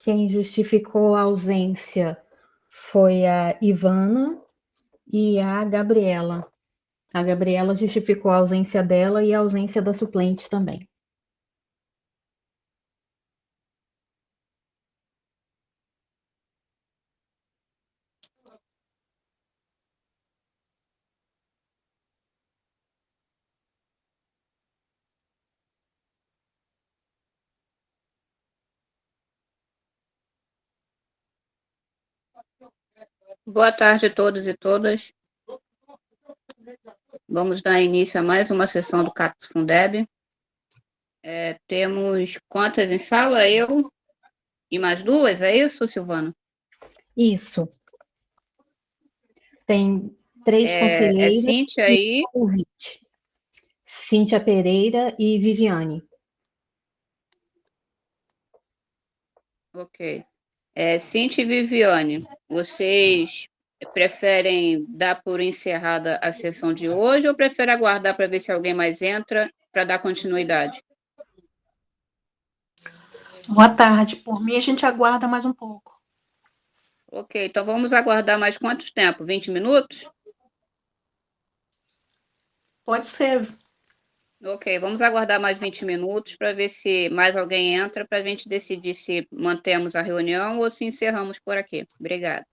Quem justificou a ausência foi a Ivana e a Gabriela. A Gabriela justificou a ausência dela e a ausência da suplente também. Boa tarde a todos e todas. Vamos dar início a mais uma sessão do Cactus Fundeb. Temos quantas em sala? Eu e mais duas, é isso, Silvana? Isso. Tem 3 É conselheiras Cíntia e um aí. convite. Cíntia Pereira e Viviane. Ok. Cíntia e Viviane, vocês preferem dar por encerrada a sessão de hoje ou preferem aguardar para ver se alguém mais entra para dar continuidade? Boa tarde. Por mim, a gente aguarda mais um pouco. Ok, então vamos aguardar mais quanto tempo? 20 minutos? Pode ser. Ok, vamos aguardar mais 20 minutos para ver se mais alguém entra para a gente decidir se mantemos a reunião ou se encerramos por aqui. Obrigada.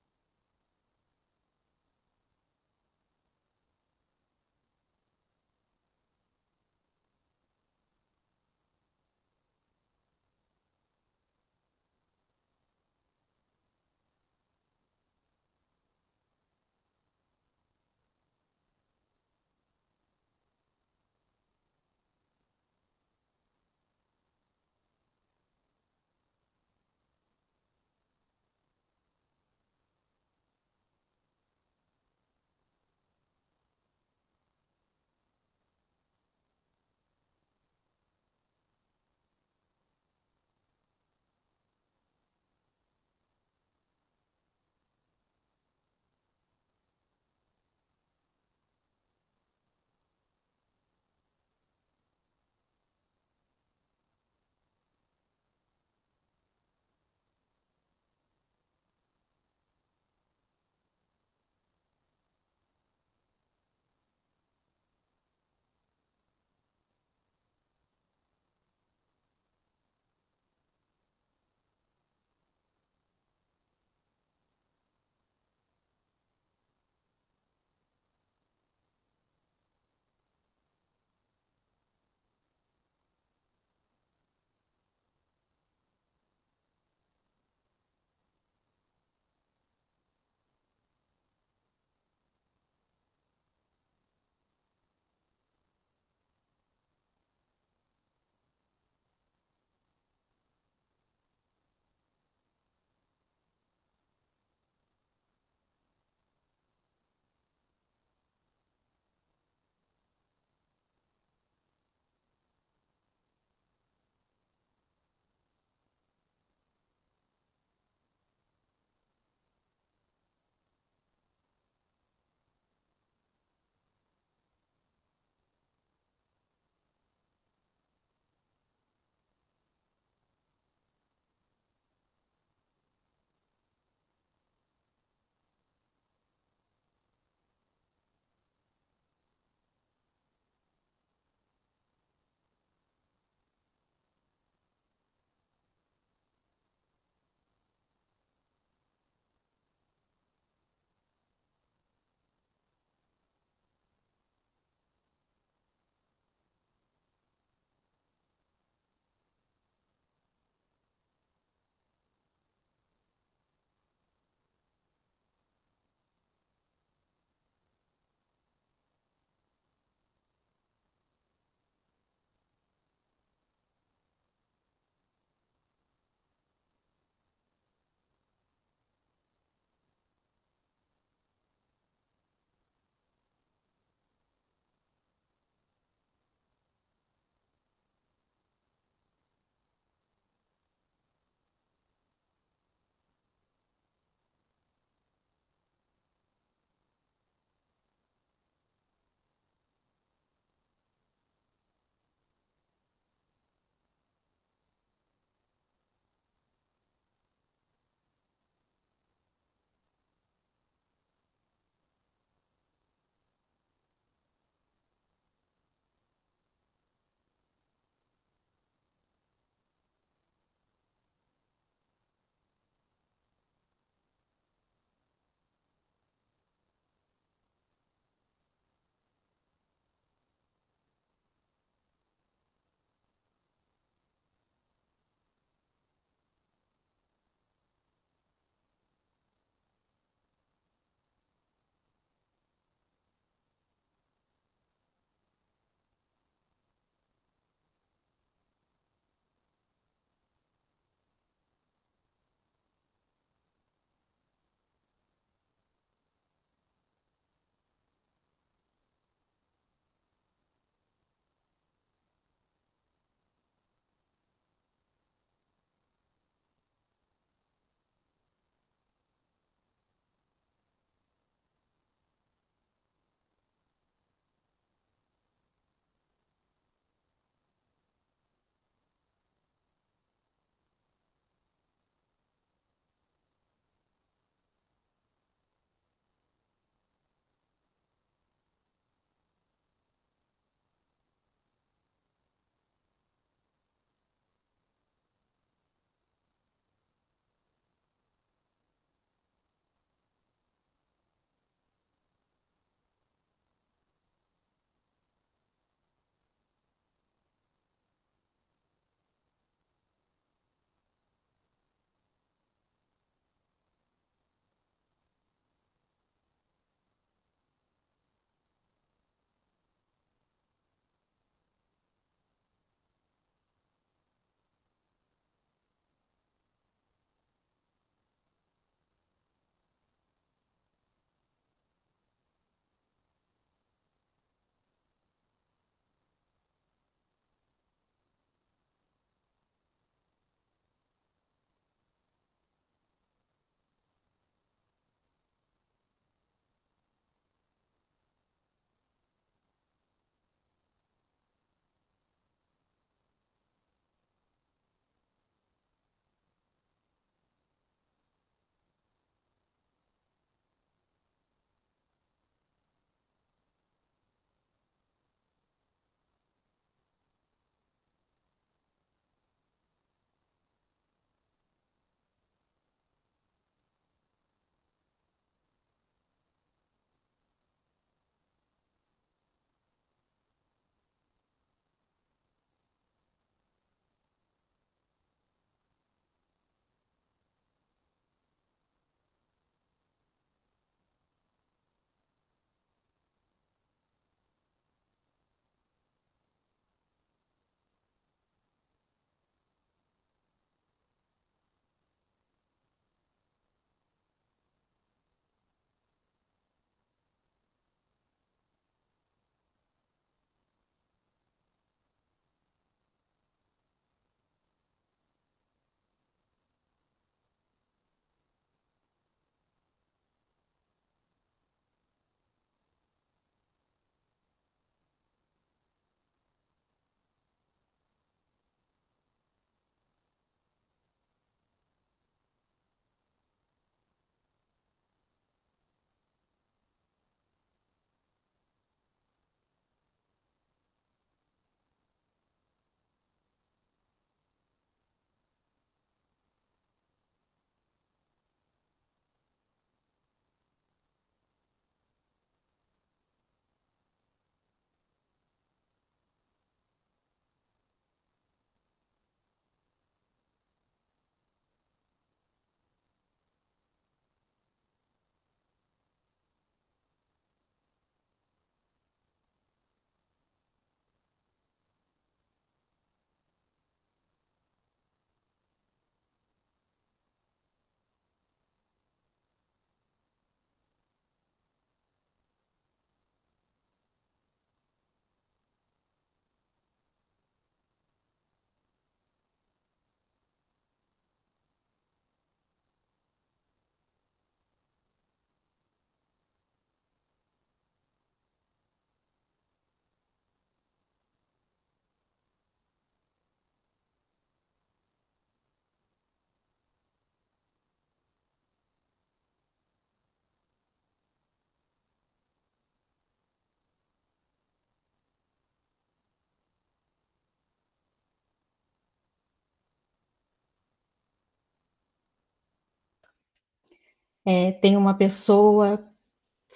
Tem uma pessoa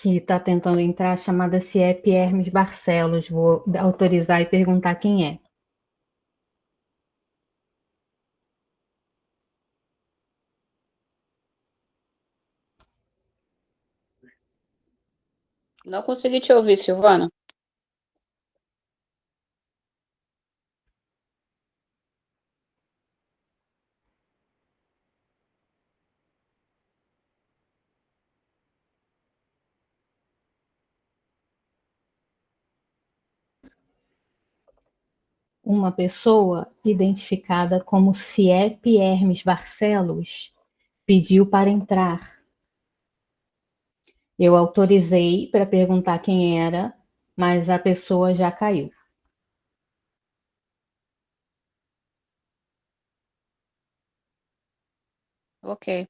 que está tentando entrar chamada CIEP Hermes Barcelos. Vou autorizar e perguntar quem é. Não consegui te ouvir, Silvana. Uma pessoa identificada como CIEP Hermes Barcelos pediu para entrar. Eu autorizei para perguntar quem era, mas a pessoa já caiu. Ok.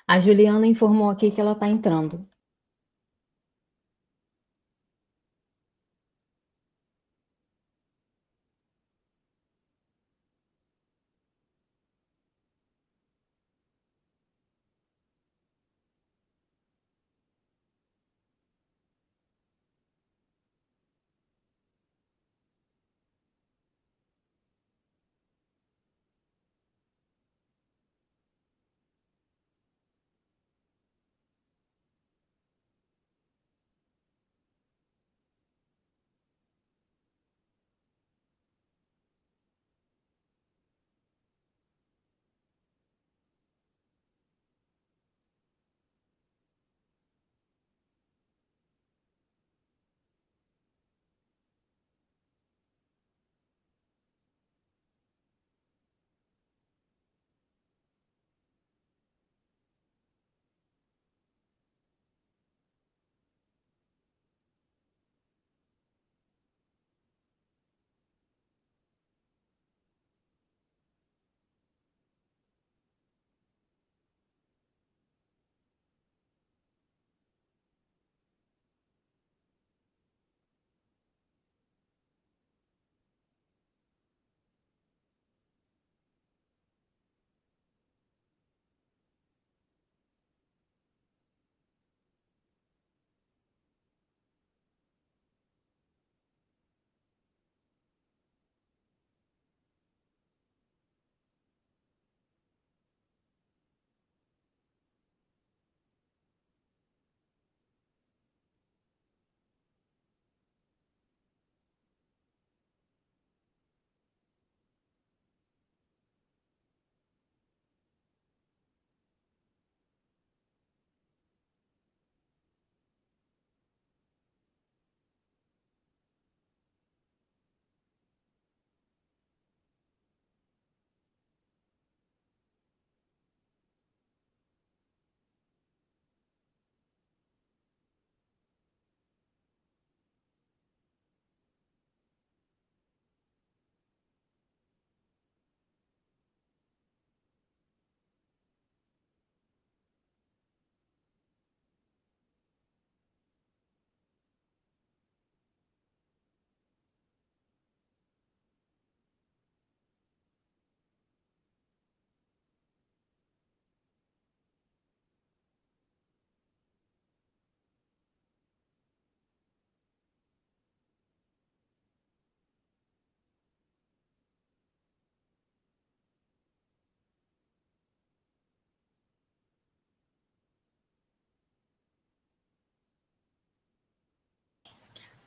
A Juliana informou aqui que ela está entrando.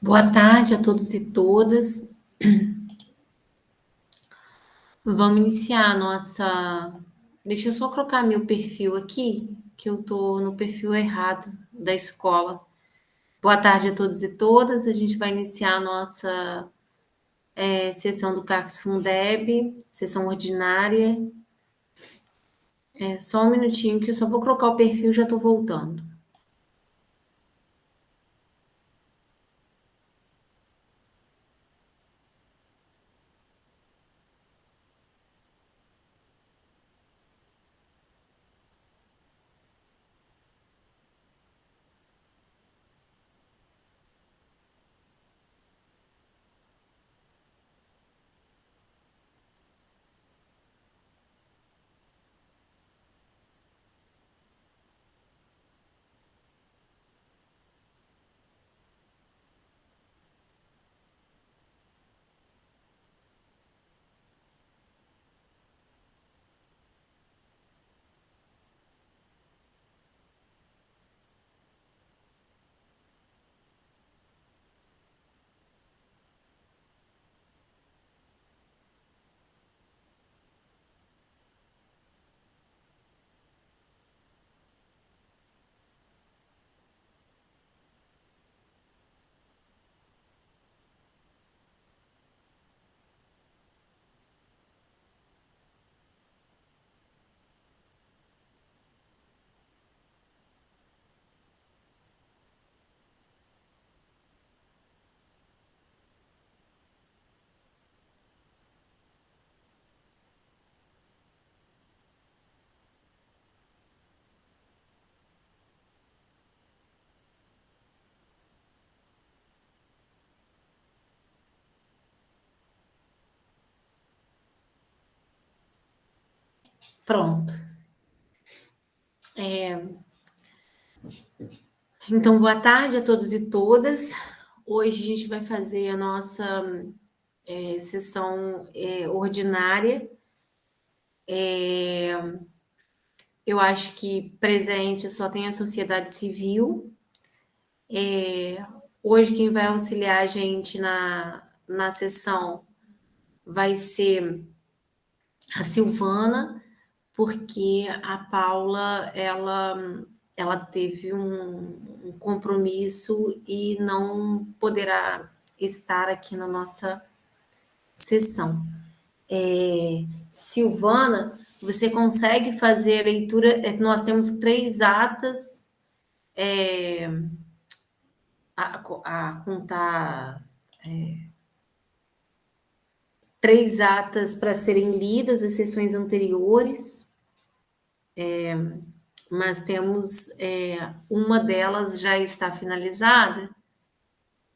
Boa tarde a todos e todas. Vamos iniciar a nossa. Deixa eu só colocar meu perfil aqui, que eu estou no perfil errado da escola. Boa tarde a todos e todas. A gente vai iniciar a nossa sessão do CACS Fundeb, sessão ordinária. Só um minutinho que eu só vou colocar o perfil e já estou voltando. Pronto. Então, boa tarde a todos e todas. Hoje a gente vai fazer a nossa sessão ordinária. Eu acho que presente só tem a sociedade civil. Hoje quem vai auxiliar a gente na sessão vai ser a Silvana, porque a Paula, ela teve um compromisso e não poderá estar aqui na nossa sessão. Silvana, você consegue fazer a leitura? Nós temos 3 atas a contar 3 atas para serem lidas as sessões anteriores, mas temos uma delas já está finalizada,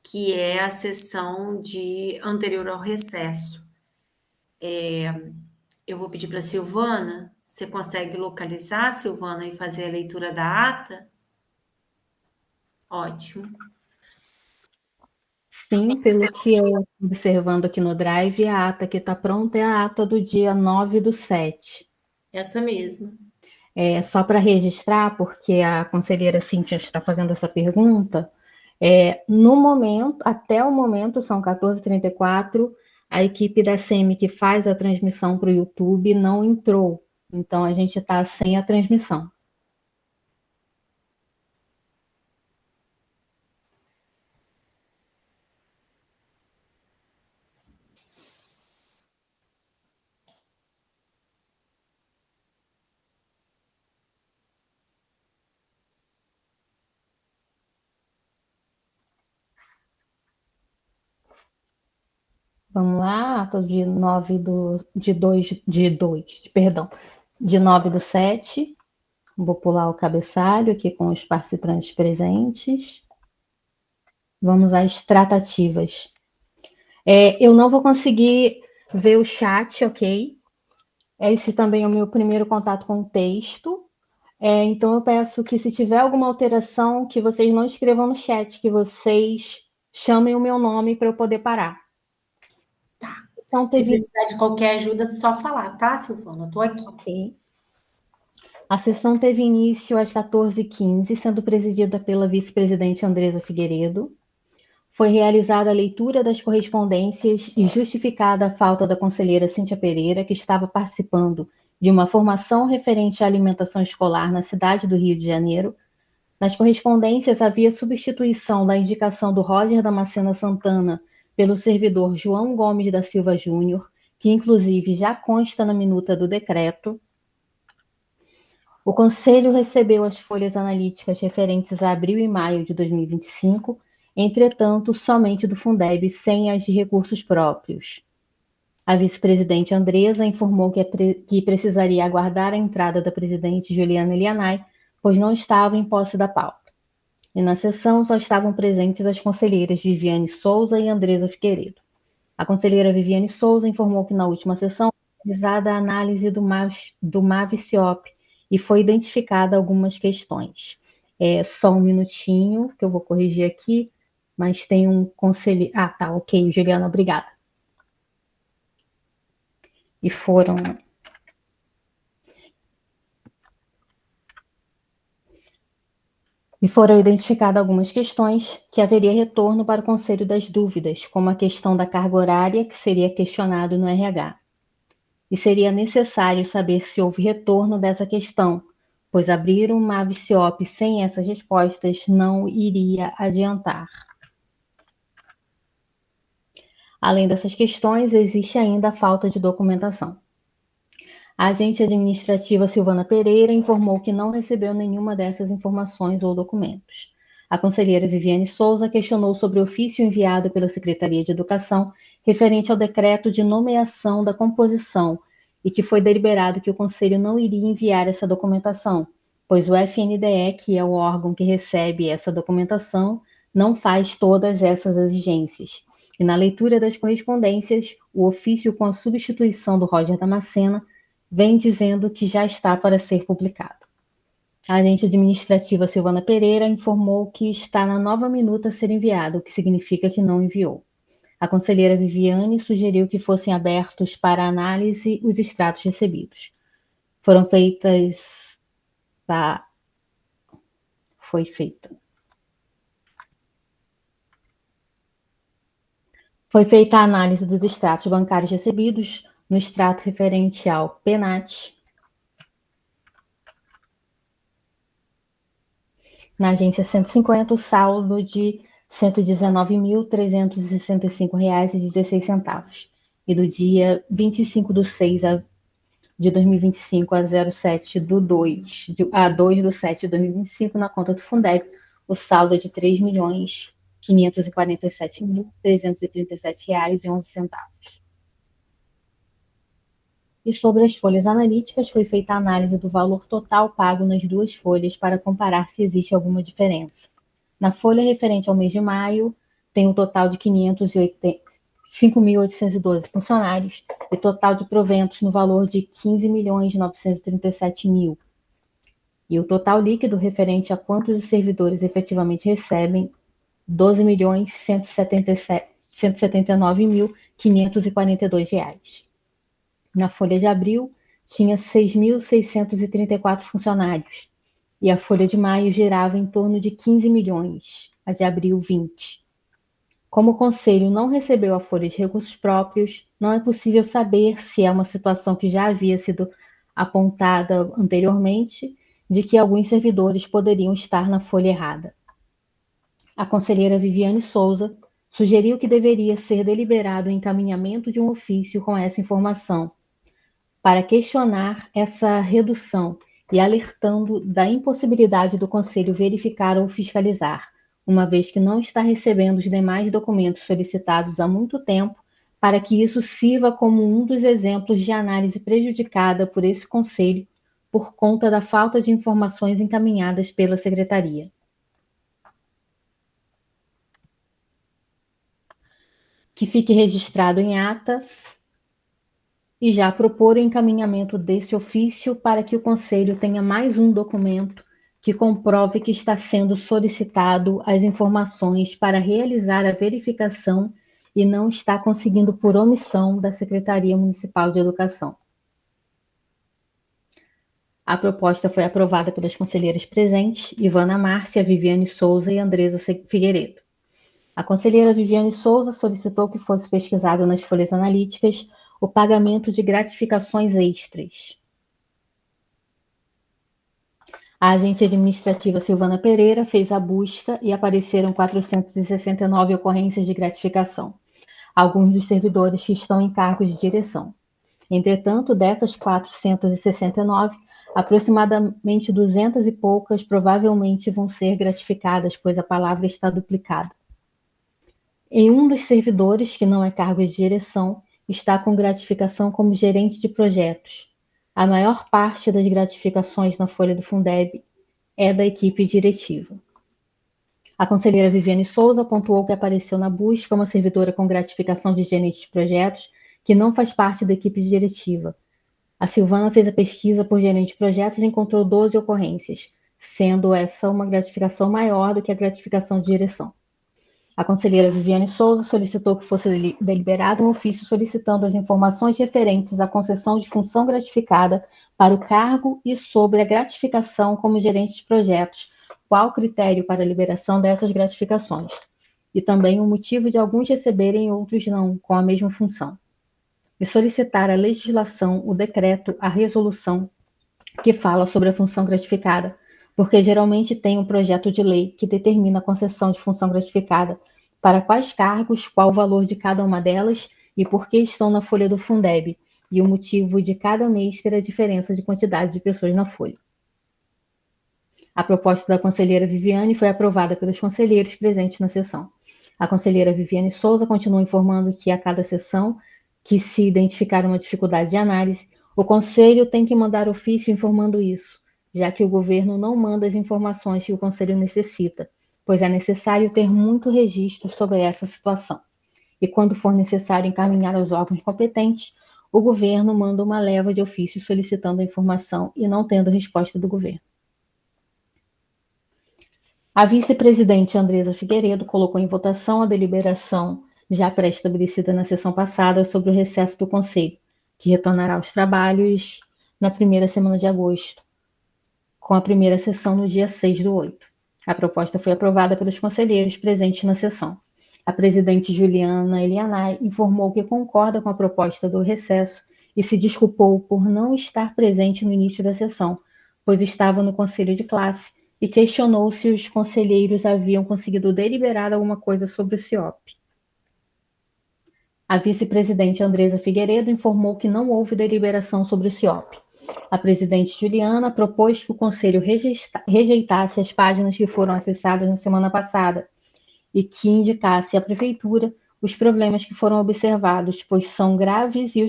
que é a sessão anterior ao recesso. Eu vou pedir para a Silvana, você consegue localizar, Silvana, e fazer a leitura da ata? Ótimo. Sim, pelo que eu estou observando aqui no Drive, a ata que está pronta é a ata do dia 9/7. Essa mesma. Só para registrar, porque a conselheira Cíntia está fazendo essa pergunta, no momento, até o momento, são 14h34, a equipe da SEMI que faz a transmissão para o YouTube não entrou, então a gente está sem a transmissão. Vamos lá, ata de 9/7. Vou pular o cabeçalho aqui com os participantes presentes. Vamos às tratativas. Eu não vou conseguir ver o chat, ok? Esse também é o meu primeiro contato com o texto. Então eu peço que, se tiver alguma alteração, que vocês não escrevam no chat, que vocês chamem o meu nome para eu poder parar. Então, Se precisar de qualquer ajuda, é só falar, tá, Silvana? Eu estou aqui. Ok. A sessão teve início às 14h15, sendo presidida pela vice-presidente Andresa Figueiredo. Foi realizada a leitura das correspondências e justificada a falta da conselheira Cíntia Pereira, que estava participando de uma formação referente à alimentação escolar na cidade do Rio de Janeiro. Nas correspondências havia substituição da indicação do Roger Damasceno Santana pelo servidor João Gomes da Silva Júnior, que inclusive já consta na minuta do decreto. O Conselho recebeu as folhas analíticas referentes a abril e maio de 2025, entretanto, somente do Fundeb, sem as de recursos próprios. A vice-presidente Andresa informou que precisaria aguardar a entrada da presidente Juliana Elianai, pois não estava em posse da pauta. E na sessão só estavam presentes as conselheiras Viviane Souza e Andresa Figueiredo. A conselheira Viviane Souza informou que na última sessão foi realizada a análise do MAVCIOP e foi identificada algumas questões. Só um minutinho, que eu vou corrigir aqui, mas tem um conselheiro... Ah, tá, ok, Juliana, obrigada. E foram identificadas algumas questões que haveria retorno para o Conselho das Dúvidas, como a questão da carga horária, que seria questionado no RH. E seria necessário saber se houve retorno dessa questão, pois abrir um MAVCIOP sem essas respostas não iria adiantar. Além dessas questões, existe ainda a falta de documentação. A agente administrativa Silvana Pereira informou que não recebeu nenhuma dessas informações ou documentos. A conselheira Viviane Souza questionou sobre o ofício enviado pela Secretaria de Educação referente ao decreto de nomeação da composição e que foi deliberado que o Conselho não iria enviar essa documentação, pois o FNDE, que é o órgão que recebe essa documentação, não faz todas essas exigências. E na leitura das correspondências, o ofício com a substituição do Roger Damasceno vem dizendo que já está para ser publicado. A agente administrativa Silvana Pereira informou que está na nova minuta a ser enviada, o que significa que não enviou. A conselheira Viviane sugeriu que fossem abertos para análise os extratos recebidos. Foram feitas... Foi feita a análise dos extratos bancários recebidos no extrato referente ao PENAT, na agência 150, o saldo de R$ 119.365,16, e do dia 25/6/2025 a 2/7/2025, na conta do Fundeb, o saldo é de R$ 3.547.337,11. E sobre as folhas analíticas, foi feita a análise do valor total pago nas duas folhas para comparar se existe alguma diferença. Na folha referente ao mês de maio, tem um total de 5.812 funcionários e total de proventos no valor de 15.937.000. E o total líquido referente a quantos os servidores efetivamente recebem, 12.179.542 reais. Na folha de abril, tinha 6.634 funcionários, e a folha de maio girava em torno de 15 milhões, a de abril 20. Como o Conselho não recebeu a folha de recursos próprios, não é possível saber se é uma situação que já havia sido apontada anteriormente, de que alguns servidores poderiam estar na folha errada. A conselheira Viviane Souza sugeriu que deveria ser deliberado o encaminhamento de um ofício com essa informação, para questionar essa redução e alertando da impossibilidade do Conselho verificar ou fiscalizar, uma vez que não está recebendo os demais documentos solicitados há muito tempo, para que isso sirva como um dos exemplos de análise prejudicada por esse Conselho por conta da falta de informações encaminhadas pela Secretaria. Que fique registrado em ata e já propor o encaminhamento desse ofício para que o Conselho tenha mais um documento que comprove que está sendo solicitado as informações para realizar a verificação e não está conseguindo por omissão da Secretaria Municipal de Educação. A proposta foi aprovada pelas conselheiras presentes, Ivana Márcia, Viviane Souza e Andresa Figueiredo. A conselheira Viviane Souza solicitou que fosse pesquisado nas folhas analíticas o pagamento de gratificações extras. A agente administrativa Silvana Pereira fez a busca e apareceram 469 ocorrências de gratificação, alguns dos servidores que estão em cargos de direção. Entretanto, dessas 469, aproximadamente 200 e poucas provavelmente vão ser gratificadas, pois a palavra está duplicada. Em um dos servidores, que não é cargo de direção, está com gratificação como gerente de projetos. A maior parte das gratificações na folha do Fundeb é da equipe diretiva. A conselheira Viviane Souza pontuou que apareceu na busca uma servidora com gratificação de gerente de projetos que não faz parte da equipe diretiva. A Silvana fez a pesquisa por gerente de projetos e encontrou 12 ocorrências, sendo essa uma gratificação maior do que a gratificação de direção. A conselheira Viviane Souza solicitou que fosse deliberado um ofício solicitando as informações referentes à concessão de função gratificada para o cargo e sobre a gratificação como gerente de projetos, qual o critério para a liberação dessas gratificações, e também o motivo de alguns receberem e outros não, com a mesma função. E solicitar a legislação, o decreto, a resolução que fala sobre a função gratificada, porque geralmente tem um projeto de lei que determina a concessão de função gratificada para quais cargos, qual o valor de cada uma delas e por que estão na folha do Fundeb, e o motivo de cada mês ter a diferença de quantidade de pessoas na folha. A proposta da conselheira Viviane foi aprovada pelos conselheiros presentes na sessão. A conselheira Viviane Souza continua informando que a cada sessão que se identificar uma dificuldade de análise, o Conselho tem que mandar ofício informando isso, já que o governo não manda as informações que o Conselho necessita, pois é necessário ter muito registro sobre essa situação. E quando for necessário encaminhar aos órgãos competentes, o governo manda uma leva de ofícios solicitando a informação e não tendo resposta do governo. A vice-presidente Andresa Figueiredo colocou em votação a deliberação já pré-estabelecida na sessão passada sobre o recesso do Conselho, que retornará aos trabalhos na primeira semana de agosto, com a primeira sessão no dia 6/8. A proposta foi aprovada pelos conselheiros presentes na sessão. A presidente Juliana Elianai informou que concorda com a proposta do recesso e se desculpou por não estar presente no início da sessão, pois estava no conselho de classe e questionou se os conselheiros haviam conseguido deliberar alguma coisa sobre o CIOP. A vice-presidente Andresa Figueiredo informou que não houve deliberação sobre o CIOP. A presidente Juliana propôs que o Conselho rejeitasse as páginas que foram acessadas na semana passada e que indicasse à Prefeitura os problemas que foram observados, pois são graves e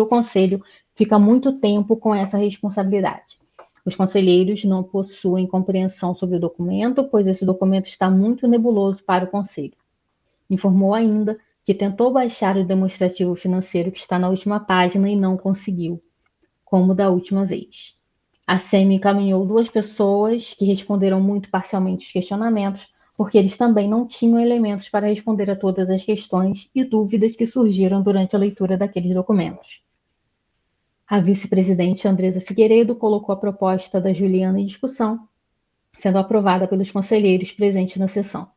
o Conselho fica muito tempo com essa responsabilidade. Os conselheiros não possuem compreensão sobre o documento, pois esse documento está muito nebuloso para o Conselho. Informou ainda que tentou baixar o demonstrativo financeiro que está na última página e não conseguiu, como da última vez. A SEMI encaminhou 2 pessoas que responderam muito parcialmente os questionamentos, porque eles também não tinham elementos para responder a todas as questões e dúvidas que surgiram durante a leitura daqueles documentos. A vice-presidente Andresa Figueiredo colocou a proposta da Juliana em discussão, sendo aprovada pelos conselheiros presentes na sessão.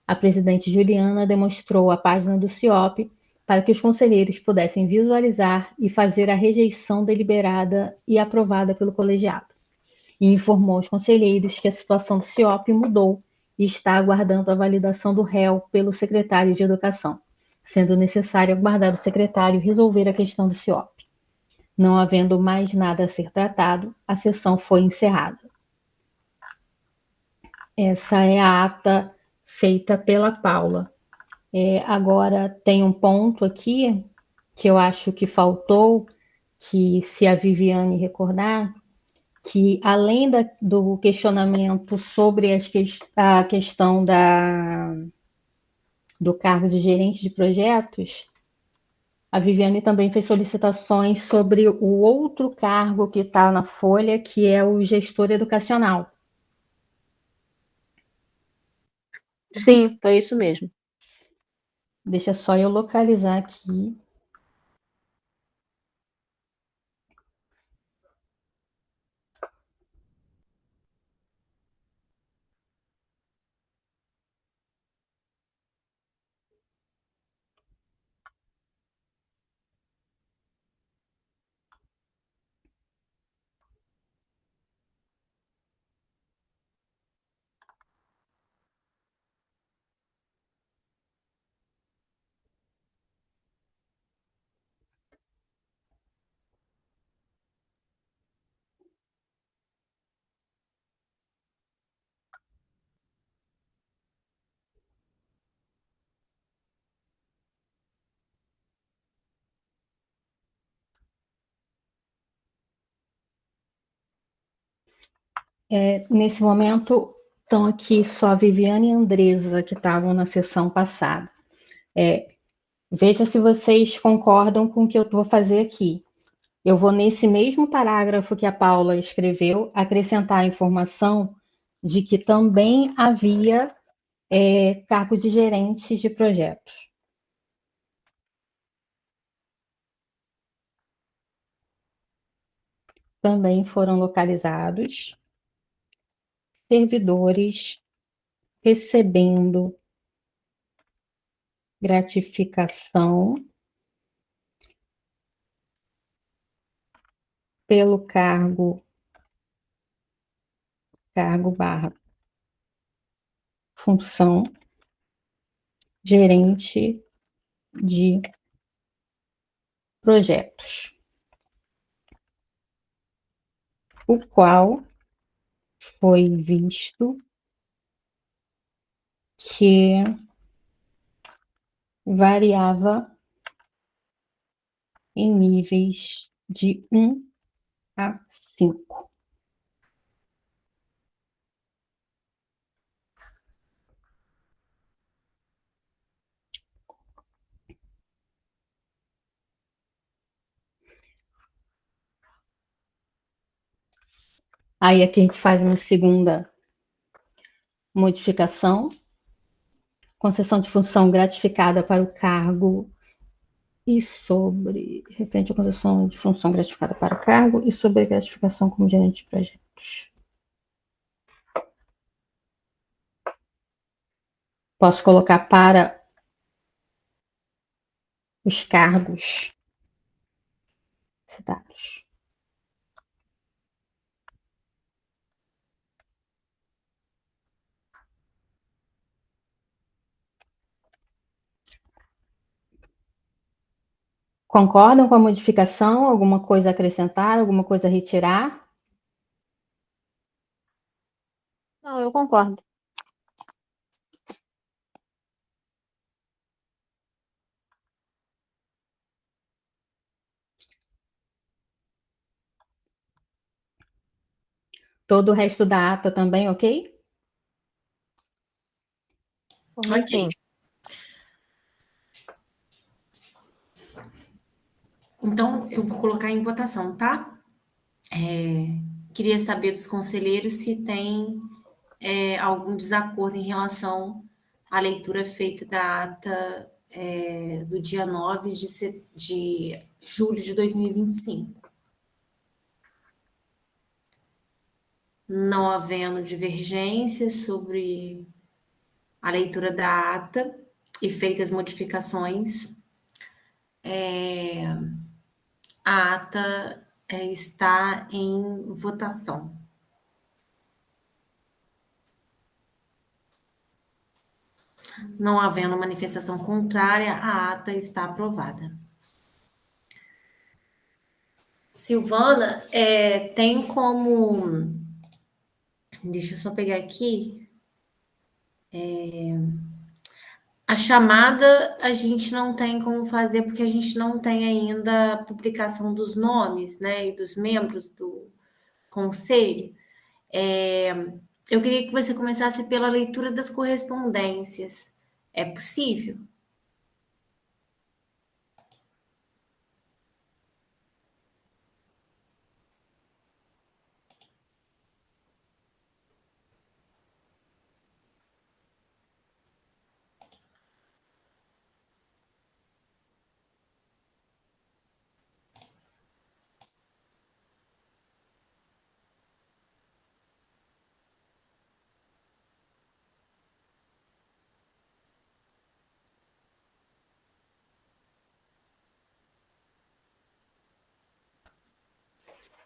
A presidente Juliana demonstrou a página do CIOP para que os conselheiros pudessem visualizar e fazer a rejeição deliberada e aprovada pelo colegiado. E informou aos conselheiros que a situação do CIOP mudou e está aguardando a validação do réu pelo secretário de Educação, sendo necessário aguardar o secretário resolver a questão do CIOP. Não havendo mais nada a ser tratado, a sessão foi encerrada. Essa é a ata feita pela Paula. Agora tem um ponto aqui que eu acho que faltou, que se a Viviane recordar, que além do questionamento sobre a questão do cargo de gerente de projetos, a Viviane também fez solicitações sobre o outro cargo que está na folha, que é o gestor educacional. Sim, foi isso mesmo. Deixa só eu localizar aqui. Nesse momento, estão aqui só a Viviane e a Andresa, que estavam na sessão passada. Veja se vocês concordam com o que eu vou fazer aqui. Eu vou, nesse mesmo parágrafo que a Paula escreveu, acrescentar a informação de que também havia cargo de gerentes de projetos. Também foram localizados servidores recebendo gratificação pelo cargo barra função gerente de projetos, o qual foi visto que variava em níveis de 1 a 5. Aí aqui a gente faz uma segunda modificação. Concessão de função gratificada para o cargo e sobre referente à concessão de função gratificada para o cargo e sobre gratificação como gerente de projetos. Posso colocar para os cargos citados. Concordam com a modificação? Alguma coisa a acrescentar? Alguma coisa a retirar? Não, eu concordo. Todo o resto da ata também, ok? Por mim, Ok. sim. Então, eu vou colocar em votação, tá? Queria saber dos conselheiros se tem algum desacordo em relação à leitura feita da ata do dia 9 de julho de 2025. Não havendo divergências sobre a leitura da ata e feitas modificações, a ata está em votação. Não havendo manifestação contrária, a ata está aprovada. Silvana, tem como. Deixa eu só pegar aqui. A chamada a gente não tem como fazer, porque a gente não tem ainda a publicação dos nomes, né, e dos membros do conselho. Eu queria que você começasse pela leitura das correspondências. É possível?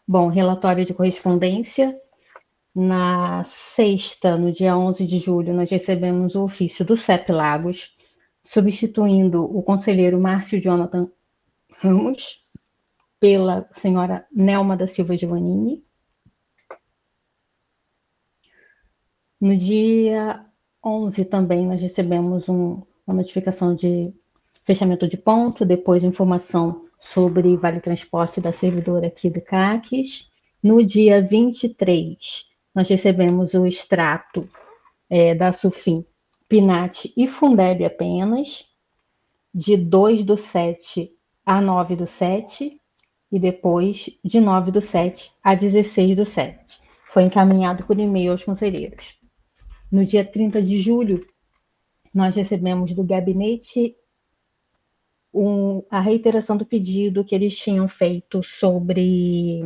Bom, relatório de correspondência. Na sexta, no dia 11 de julho, nós recebemos o ofício do CEP Lagos, substituindo o conselheiro Márcio Jonathan Ramos pela senhora Nelma da Silva Giovannini. No dia 11 também nós recebemos uma notificação de fechamento de ponto, depois informação sobre Vale Transporte da servidora aqui do CACs. No dia 23, nós recebemos o extrato da Sufim, Pinat e Fundeb apenas, de 2/7 a 9/7, e depois de 9/7 a 16/7. Foi encaminhado por e-mail aos conselheiros. No dia 30 de julho, nós recebemos do gabinete a reiteração do pedido que eles tinham feito sobre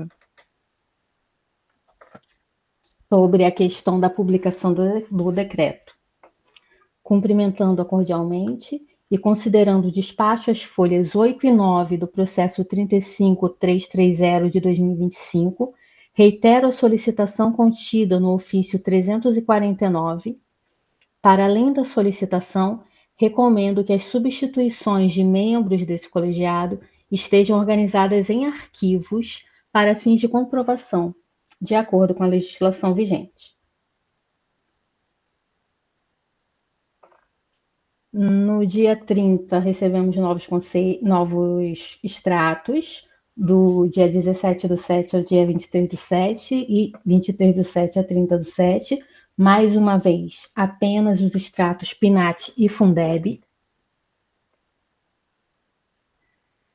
a questão da publicação do decreto. Cumprimentando-a cordialmente e considerando o despacho às folhas 8 e 9 do processo 35330 de 2025, reitero a solicitação contida no ofício 349. Para além da solicitação, recomendo que as substituições de membros desse colegiado estejam organizadas em arquivos para fins de comprovação, de acordo com a legislação vigente. No dia 30, recebemos novos extratos, do dia 17/7 ao dia 23/7 e 23/7 a 30/7. Mais uma vez, apenas os extratos Pinat e Fundeb.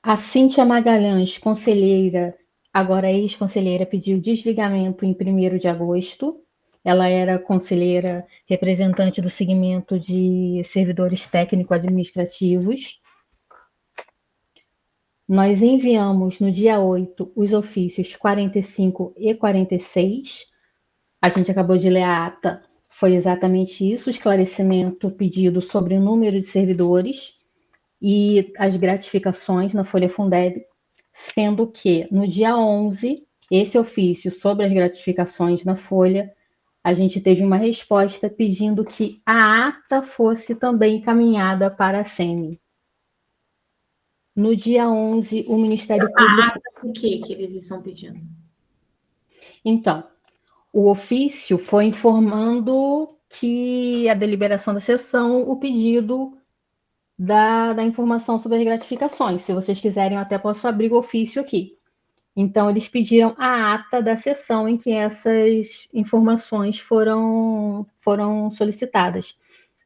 A Cíntia Magalhães, conselheira Agora, a ex-conselheira pediu desligamento em 1º de agosto. Ela era conselheira representante do segmento de servidores técnico-administrativos. Nós enviamos no dia 8 os ofícios 45 e 46. A gente acabou de ler a ata, foi exatamente isso, o esclarecimento pedido sobre o número de servidores e as gratificações na Folha Fundeb, sendo que no dia 11, esse ofício sobre as gratificações na Folha, a gente teve uma resposta pedindo que a ata fosse também encaminhada para a SEMI. No dia 11, o Ministério Público... O que eles estão pedindo? Então, o ofício foi informando que a deliberação da sessão, o pedido da informação sobre as gratificações. Se vocês quiserem, eu até posso abrir o ofício aqui. Então, eles pediram a ata da sessão em que essas informações foram solicitadas.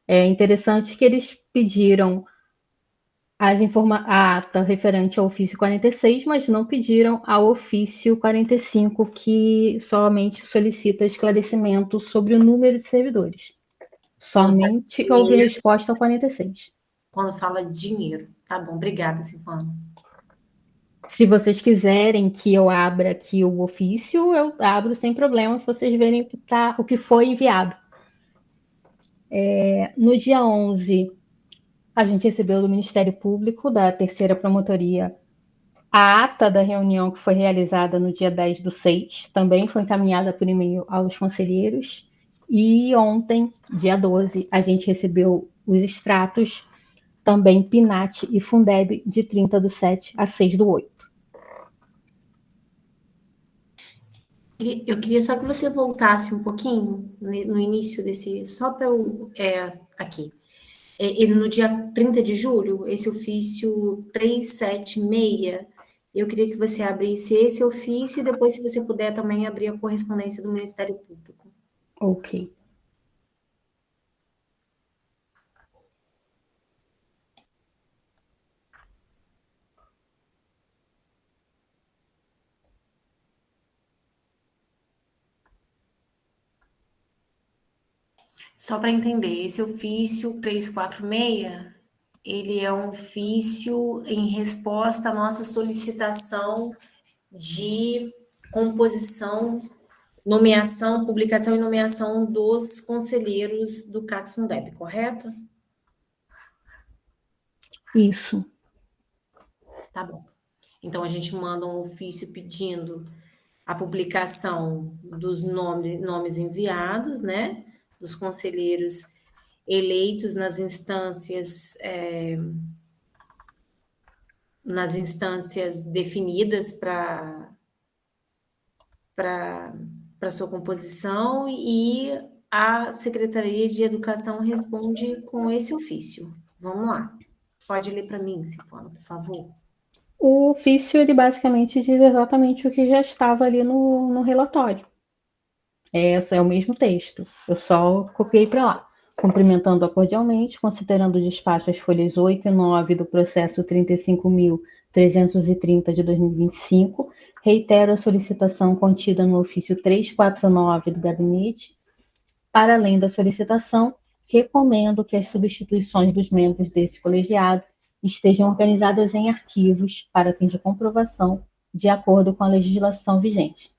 É interessante que eles pediram a ata referente ao ofício 46, mas não pediram ao ofício 45, que somente solicita esclarecimento sobre o número de servidores. Somente houve resposta ao 46. Quando fala dinheiro. Tá bom, obrigada, Silvana. Se vocês quiserem que eu abra aqui o ofício, eu abro sem problema, para vocês verem o que foi enviado. No dia 11, a gente recebeu do Ministério Público, da 3ª Promotoria, a ata da reunião que foi realizada no dia 10/6, também foi encaminhada por e-mail aos conselheiros. E ontem, dia 12, a gente recebeu os extratos, também PNAT e Fundeb, de 30/7 a 6/8. Eu queria só que você voltasse um pouquinho no início desse, só para eu, aqui. No dia 30 de julho, esse ofício 376, eu queria que você abrisse esse ofício e depois, se você puder, também abrir a correspondência do Ministério Público. Ok. Só para entender, esse ofício 346, ele é um ofício em resposta à nossa solicitação de composição, nomeação, publicação e nomeação dos conselheiros do CACS Fundeb, correto? Isso. Tá bom. Então, a gente manda um ofício pedindo a publicação dos nomes enviados, né? Dos conselheiros eleitos nas instâncias definidas para sua composição, e a Secretaria de Educação responde com esse ofício. Vamos lá. Pode ler para mim, Silvana, por favor. O ofício, ele basicamente diz exatamente o que já estava ali no relatório. Esse é o mesmo texto, eu só copiei para lá. Cumprimentando-a cordialmente, considerando o despacho às folhas 8 e 9 do processo 35.330 de 2025, reitero a solicitação contida no ofício 349 do gabinete. Para além da solicitação, recomendo que as substituições dos membros desse colegiado estejam organizadas em arquivos para fim de comprovação, de acordo com a legislação vigente.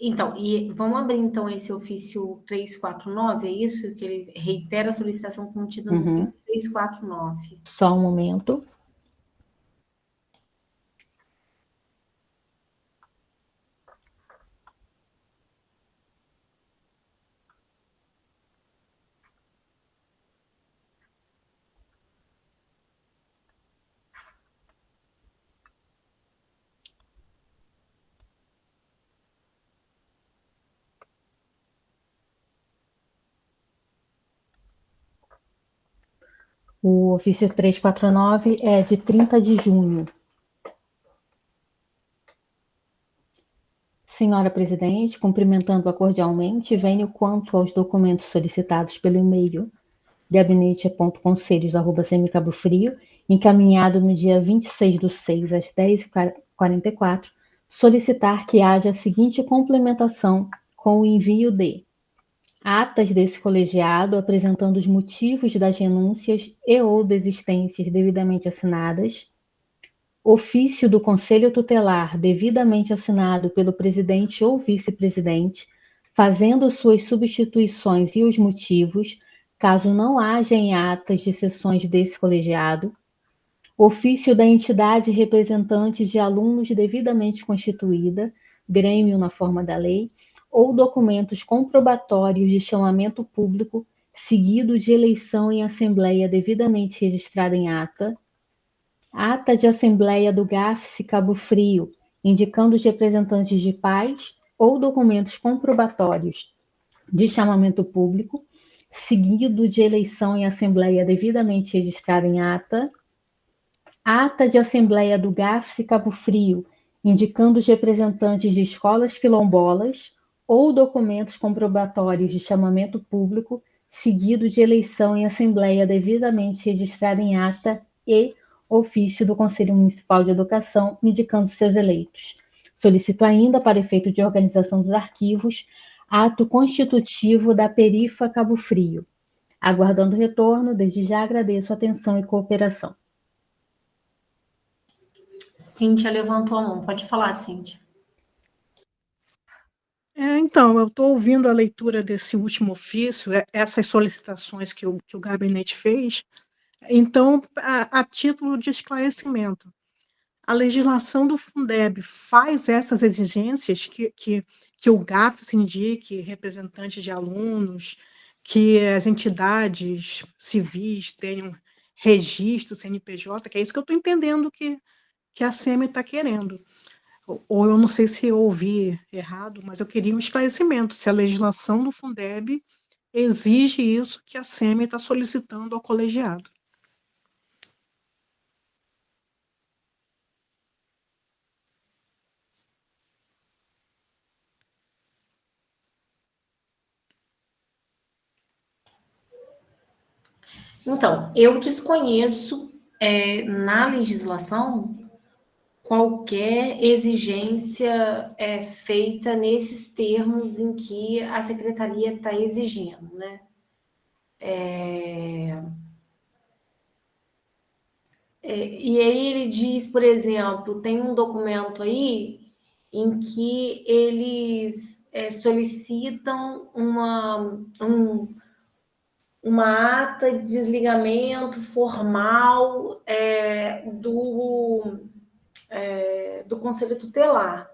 Então, e vamos abrir então esse ofício 349, é isso? Que ele reitera a solicitação contida no ofício 349. Só um momento. O ofício 349 é de 30 de junho. Senhora Presidente, cumprimentando-a cordialmente, venho quanto aos documentos solicitados pelo e-mail gabinete.conselhos@semicabofrio, encaminhado no dia 26/6, às 10h44, solicitar que haja a seguinte complementação com o envio de atas desse colegiado apresentando os motivos das renúncias e ou desistências devidamente assinadas, ofício do Conselho Tutelar devidamente assinado pelo presidente ou vice-presidente, fazendo suas substituições e os motivos, caso não haja em atas de sessões desse colegiado, ofício da entidade representante de alunos devidamente constituída, grêmio na forma da lei, ou documentos comprobatórios de chamamento público, seguido de eleição em assembleia devidamente registrada em ata, ata de assembleia do GAFSE Cabo Frio, indicando os representantes de pais, ou documentos comprobatórios de chamamento público, seguido de eleição em assembleia devidamente registrada em ata de assembleia do GAFSE Cabo Frio, indicando os representantes de escolas quilombolas ou documentos comprobatórios de chamamento público, seguido de eleição em assembleia devidamente registrada em ata e ofício do Conselho Municipal de Educação, indicando seus eleitos. Solicito ainda, para efeito de organização dos arquivos, ato constitutivo da Perifa Cabo Frio. Aguardando o retorno, desde já agradeço a atenção e cooperação. Cíntia levantou a mão. Pode falar, Cíntia. Então, eu estou ouvindo a leitura desse último ofício, essas solicitações que o gabinete fez. Então, a título de esclarecimento, a legislação do Fundeb faz essas exigências que o GAFS indique, representantes de alunos, que as entidades civis tenham registro, CNPJ, que é isso que eu estou entendendo que a SEMI está querendo. Ou eu não sei se eu ouvi errado, mas eu queria um esclarecimento, se a legislação do Fundeb exige isso que a SEMI está solicitando ao colegiado. Então, eu desconheço na legislação qualquer exigência feita nesses termos em que a secretaria está exigindo, né? E aí ele diz, por exemplo, tem um documento aí em que eles solicitam uma ata de desligamento formal do Conselho Tutelar.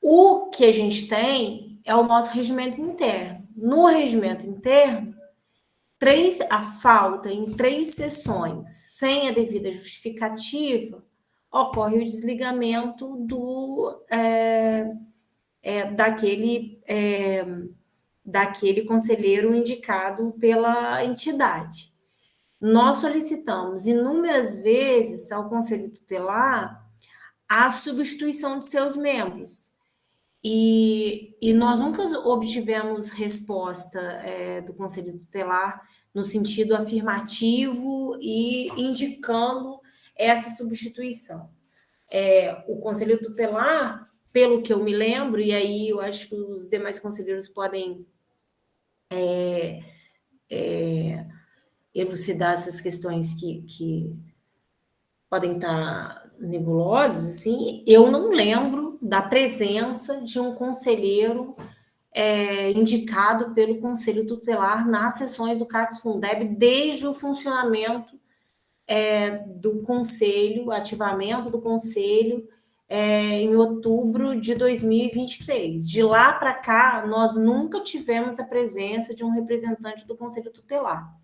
O que a gente tem é o nosso regimento interno. No regimento interno, a falta em 3 sessões sem a devida justificativa, ocorre o desligamento daquele conselheiro indicado pela entidade. Nós solicitamos inúmeras vezes ao Conselho Tutelar a substituição de seus membros. E nós nunca obtivemos resposta do Conselho Tutelar no sentido afirmativo e indicando essa substituição. O Conselho Tutelar, pelo que eu me lembro, e aí eu acho que os demais conselheiros podem elucidar essas questões que podem estar nebulosas, assim, eu não lembro da presença de um conselheiro indicado pelo Conselho Tutelar nas sessões do CACS Fundeb desde o funcionamento do Conselho, ativamento do Conselho, em outubro de 2023. De lá para cá, nós nunca tivemos a presença de um representante do Conselho Tutelar.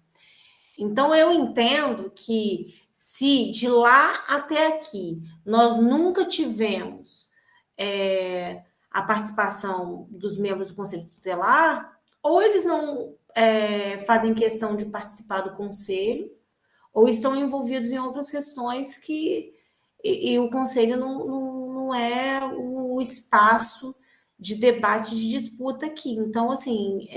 Então, eu entendo que se de lá até aqui nós nunca tivemos a participação dos membros do Conselho Tutelar, ou eles não fazem questão de participar do Conselho, ou estão envolvidos em outras questões e o Conselho não é o espaço de debate, de disputa aqui. Então, assim,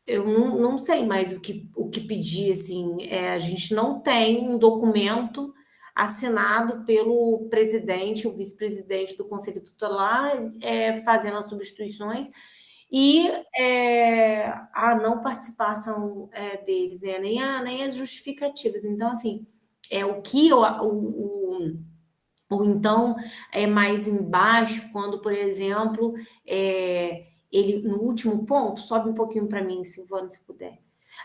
eu não sei mais o que pedir, assim, a gente não tem um documento assinado pelo presidente, o vice-presidente do Conselho Tutelar, fazendo as substituições e a não participação deles, né? Nem as justificativas. Então, assim, o que ou então é mais embaixo, quando, por exemplo, ele no último ponto, sobe um pouquinho para mim, Silvana, se puder.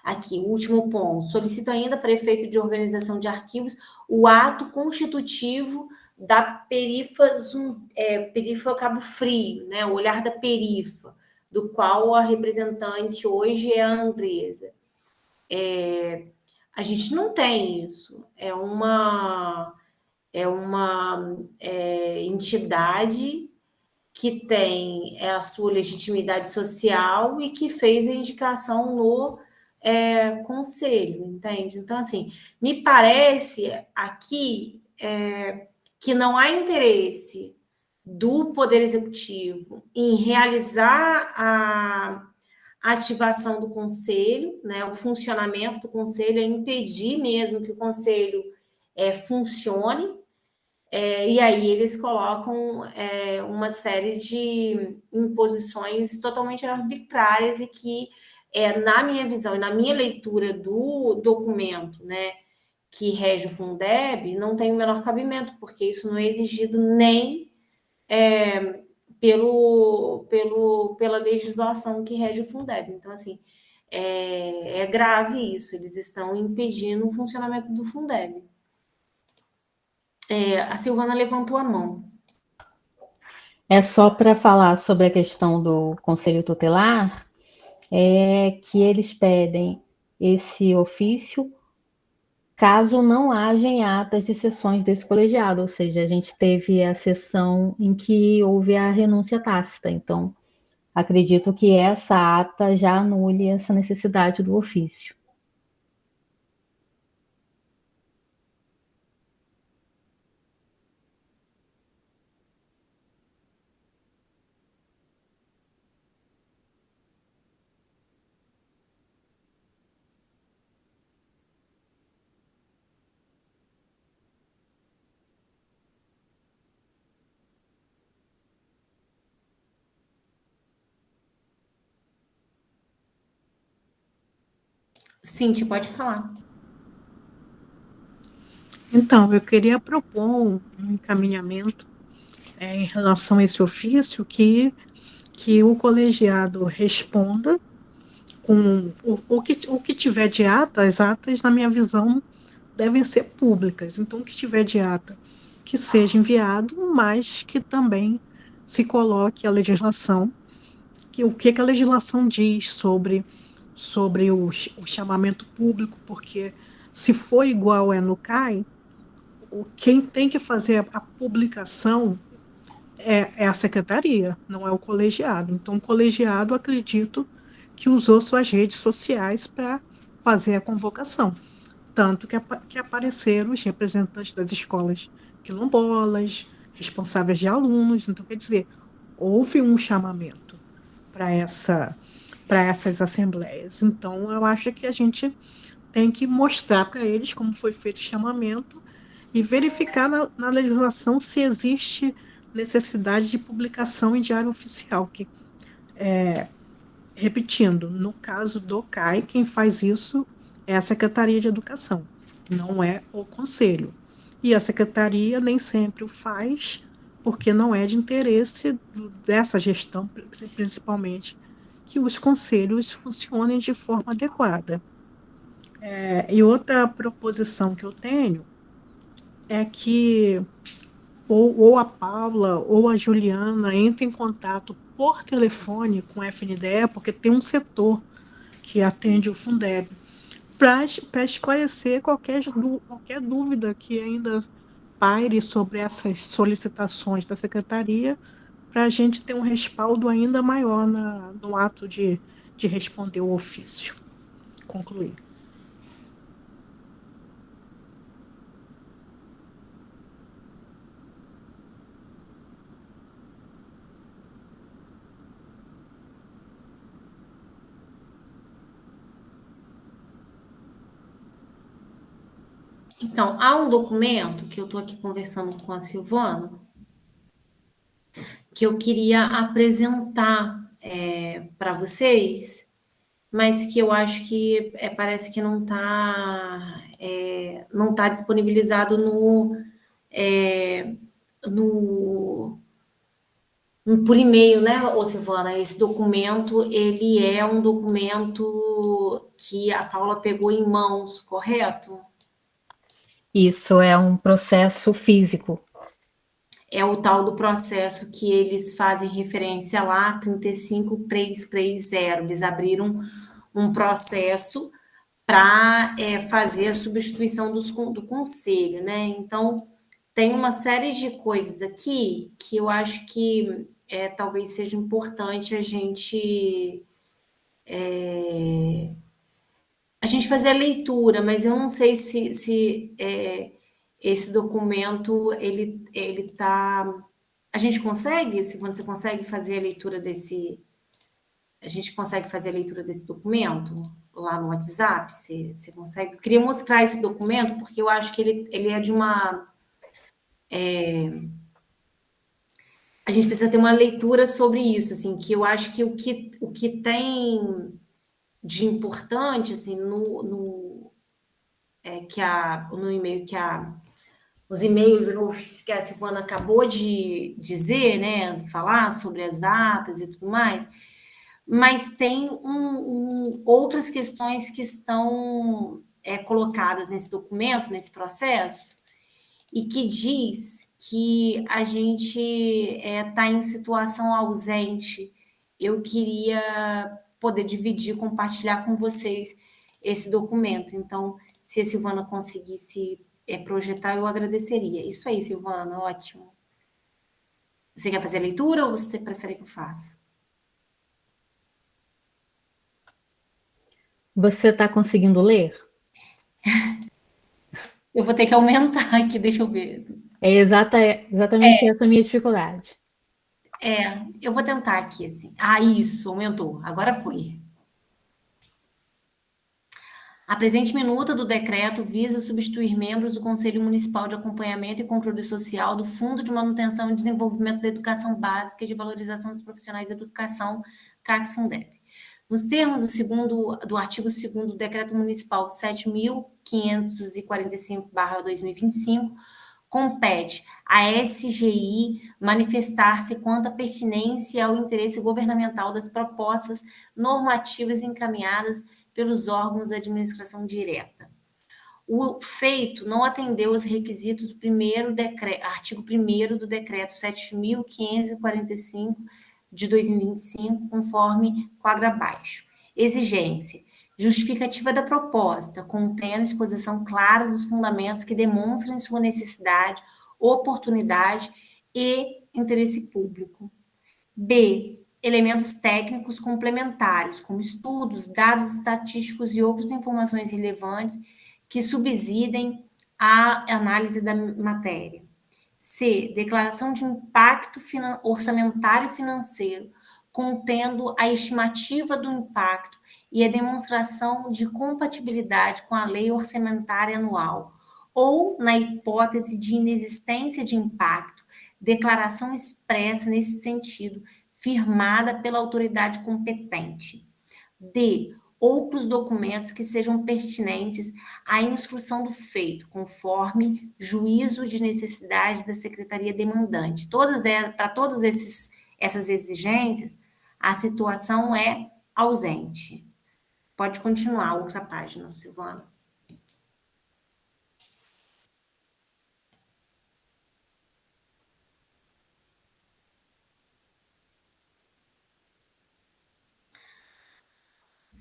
Aqui, o último ponto. Solicito ainda para efeito de organização de arquivos o ato constitutivo da perifa Cabo Frio, né? O olhar da perifa, do qual a representante hoje é a Andresa. A gente não tem isso. É uma entidade que tem a sua legitimidade social e que fez a indicação no conselho, entende? Então, assim, me parece aqui que não há interesse do Poder Executivo em realizar a ativação do conselho, né, o funcionamento do conselho, é impedir mesmo que o conselho funcione, e aí eles colocam uma série de imposições totalmente arbitrárias e que, na minha visão e na minha leitura do documento, né, que rege o Fundeb, não tem o menor cabimento, porque isso não é exigido nem pela legislação que rege o Fundeb. Então, assim, é grave isso, eles estão impedindo o funcionamento do Fundeb. A Silvana levantou a mão. É só para falar sobre a questão do Conselho Tutelar, que eles pedem esse ofício caso não haja em atas de sessões desse colegiado, ou seja, a gente teve a sessão em que houve a renúncia tácita, então acredito que essa ata já anule essa necessidade do ofício. Cintia, pode falar. Então, eu queria propor um encaminhamento em relação a esse ofício que o colegiado responda com o que tiver de ata. As atas, na minha visão, devem ser públicas. Então, o que tiver de ata que seja enviado, mas que também se coloque a legislação, o que a legislação diz sobre o chamamento público, porque se for igual no CAI, quem tem que fazer a publicação é a secretaria, não é o colegiado. Então, o colegiado, acredito que usou suas redes sociais para fazer a convocação. Tanto que apareceram os representantes das escolas quilombolas, responsáveis de alunos. Então, quer dizer, houve um chamamento para essas assembleias. Então, eu acho que a gente tem que mostrar para eles como foi feito o chamamento e verificar na legislação se existe necessidade de publicação em diário oficial. Repetindo, no caso do CAI, quem faz isso é a Secretaria de Educação, não é o Conselho. E a Secretaria nem sempre o faz, porque não é de interesse dessa gestão, principalmente, que os conselhos funcionem de forma adequada. E outra proposição que eu tenho é que ou a Paula ou a Juliana entrem em contato por telefone com a FNDE, porque tem um setor que atende o Fundeb, para esclarecer qualquer dúvida que ainda paire sobre essas solicitações da Secretaria, para a gente ter um respaldo ainda maior no ato de responder o ofício. Concluir. Então, há um documento que eu estou aqui conversando com a Silvana, que eu queria apresentar para vocês, mas que eu acho que parece que não tá disponibilizado por e-mail, né, ô Silvana? Esse documento, ele é um documento que a Paula pegou em mãos, correto? Isso é um processo físico. É o tal do processo que eles fazem referência lá, 35330. Eles abriram um processo para fazer a substituição do conselho, né? Então, tem uma série de coisas aqui que eu acho que talvez seja importante a gente fazer a leitura, mas eu não sei se esse documento ele tá. A gente consegue, se você consegue fazer a leitura desse, a gente consegue fazer a leitura desse documento lá no WhatsApp? Você consegue? Eu queria mostrar esse documento porque eu acho que ele é de uma. A gente precisa ter uma leitura sobre isso, assim, que eu acho que o que tem de importante, assim, no e-mail os e-mails que a Silvana acabou de dizer, né, falar sobre as atas e tudo mais, mas tem outras questões que estão colocadas nesse documento, nesse processo, e que diz que a gente está em situação ausente. Eu queria poder dividir, compartilhar com vocês esse documento. Então, se a Silvana conseguisse projetar, eu agradeceria. Isso aí, Silvana, ótimo. Você quer fazer a leitura ou você prefere que eu faça? Você está conseguindo ler? Eu vou ter que aumentar aqui, deixa eu ver. Exatamente essa a minha dificuldade. Eu vou tentar aqui, assim. Ah, isso, aumentou. Agora foi. A presente minuta do decreto visa substituir membros do Conselho Municipal de Acompanhamento e Controle Social do Fundo de Manutenção e Desenvolvimento da Educação Básica e de Valorização dos Profissionais da Educação, CACS-Fundeb. Nos termos do artigo 2º do Decreto Municipal 7.545/2025, compete à SGI manifestar-se quanto à pertinência ao interesse governamental das propostas normativas encaminhadas pelos órgãos da administração direta. O feito não atendeu aos requisitos do artigo 1º do Decreto 7.545 de 2025, conforme quadro abaixo. Exigência: justificativa da proposta, contendo exposição clara dos fundamentos que demonstrem sua necessidade, oportunidade e interesse público. B. Elementos técnicos complementares, como estudos, dados estatísticos e outras informações relevantes que subsidem a análise da matéria. C. Declaração de impacto orçamentário financeiro, contendo a estimativa do impacto e a demonstração de compatibilidade com a lei orçamentária anual, ou, na hipótese de inexistência de impacto, declaração expressa nesse sentido, firmada pela autoridade competente. D. Outros documentos que sejam pertinentes à instrução do feito, conforme juízo de necessidade da secretaria demandante. Para todas essas exigências, a situação é ausente. Pode continuar, outra página, Silvana.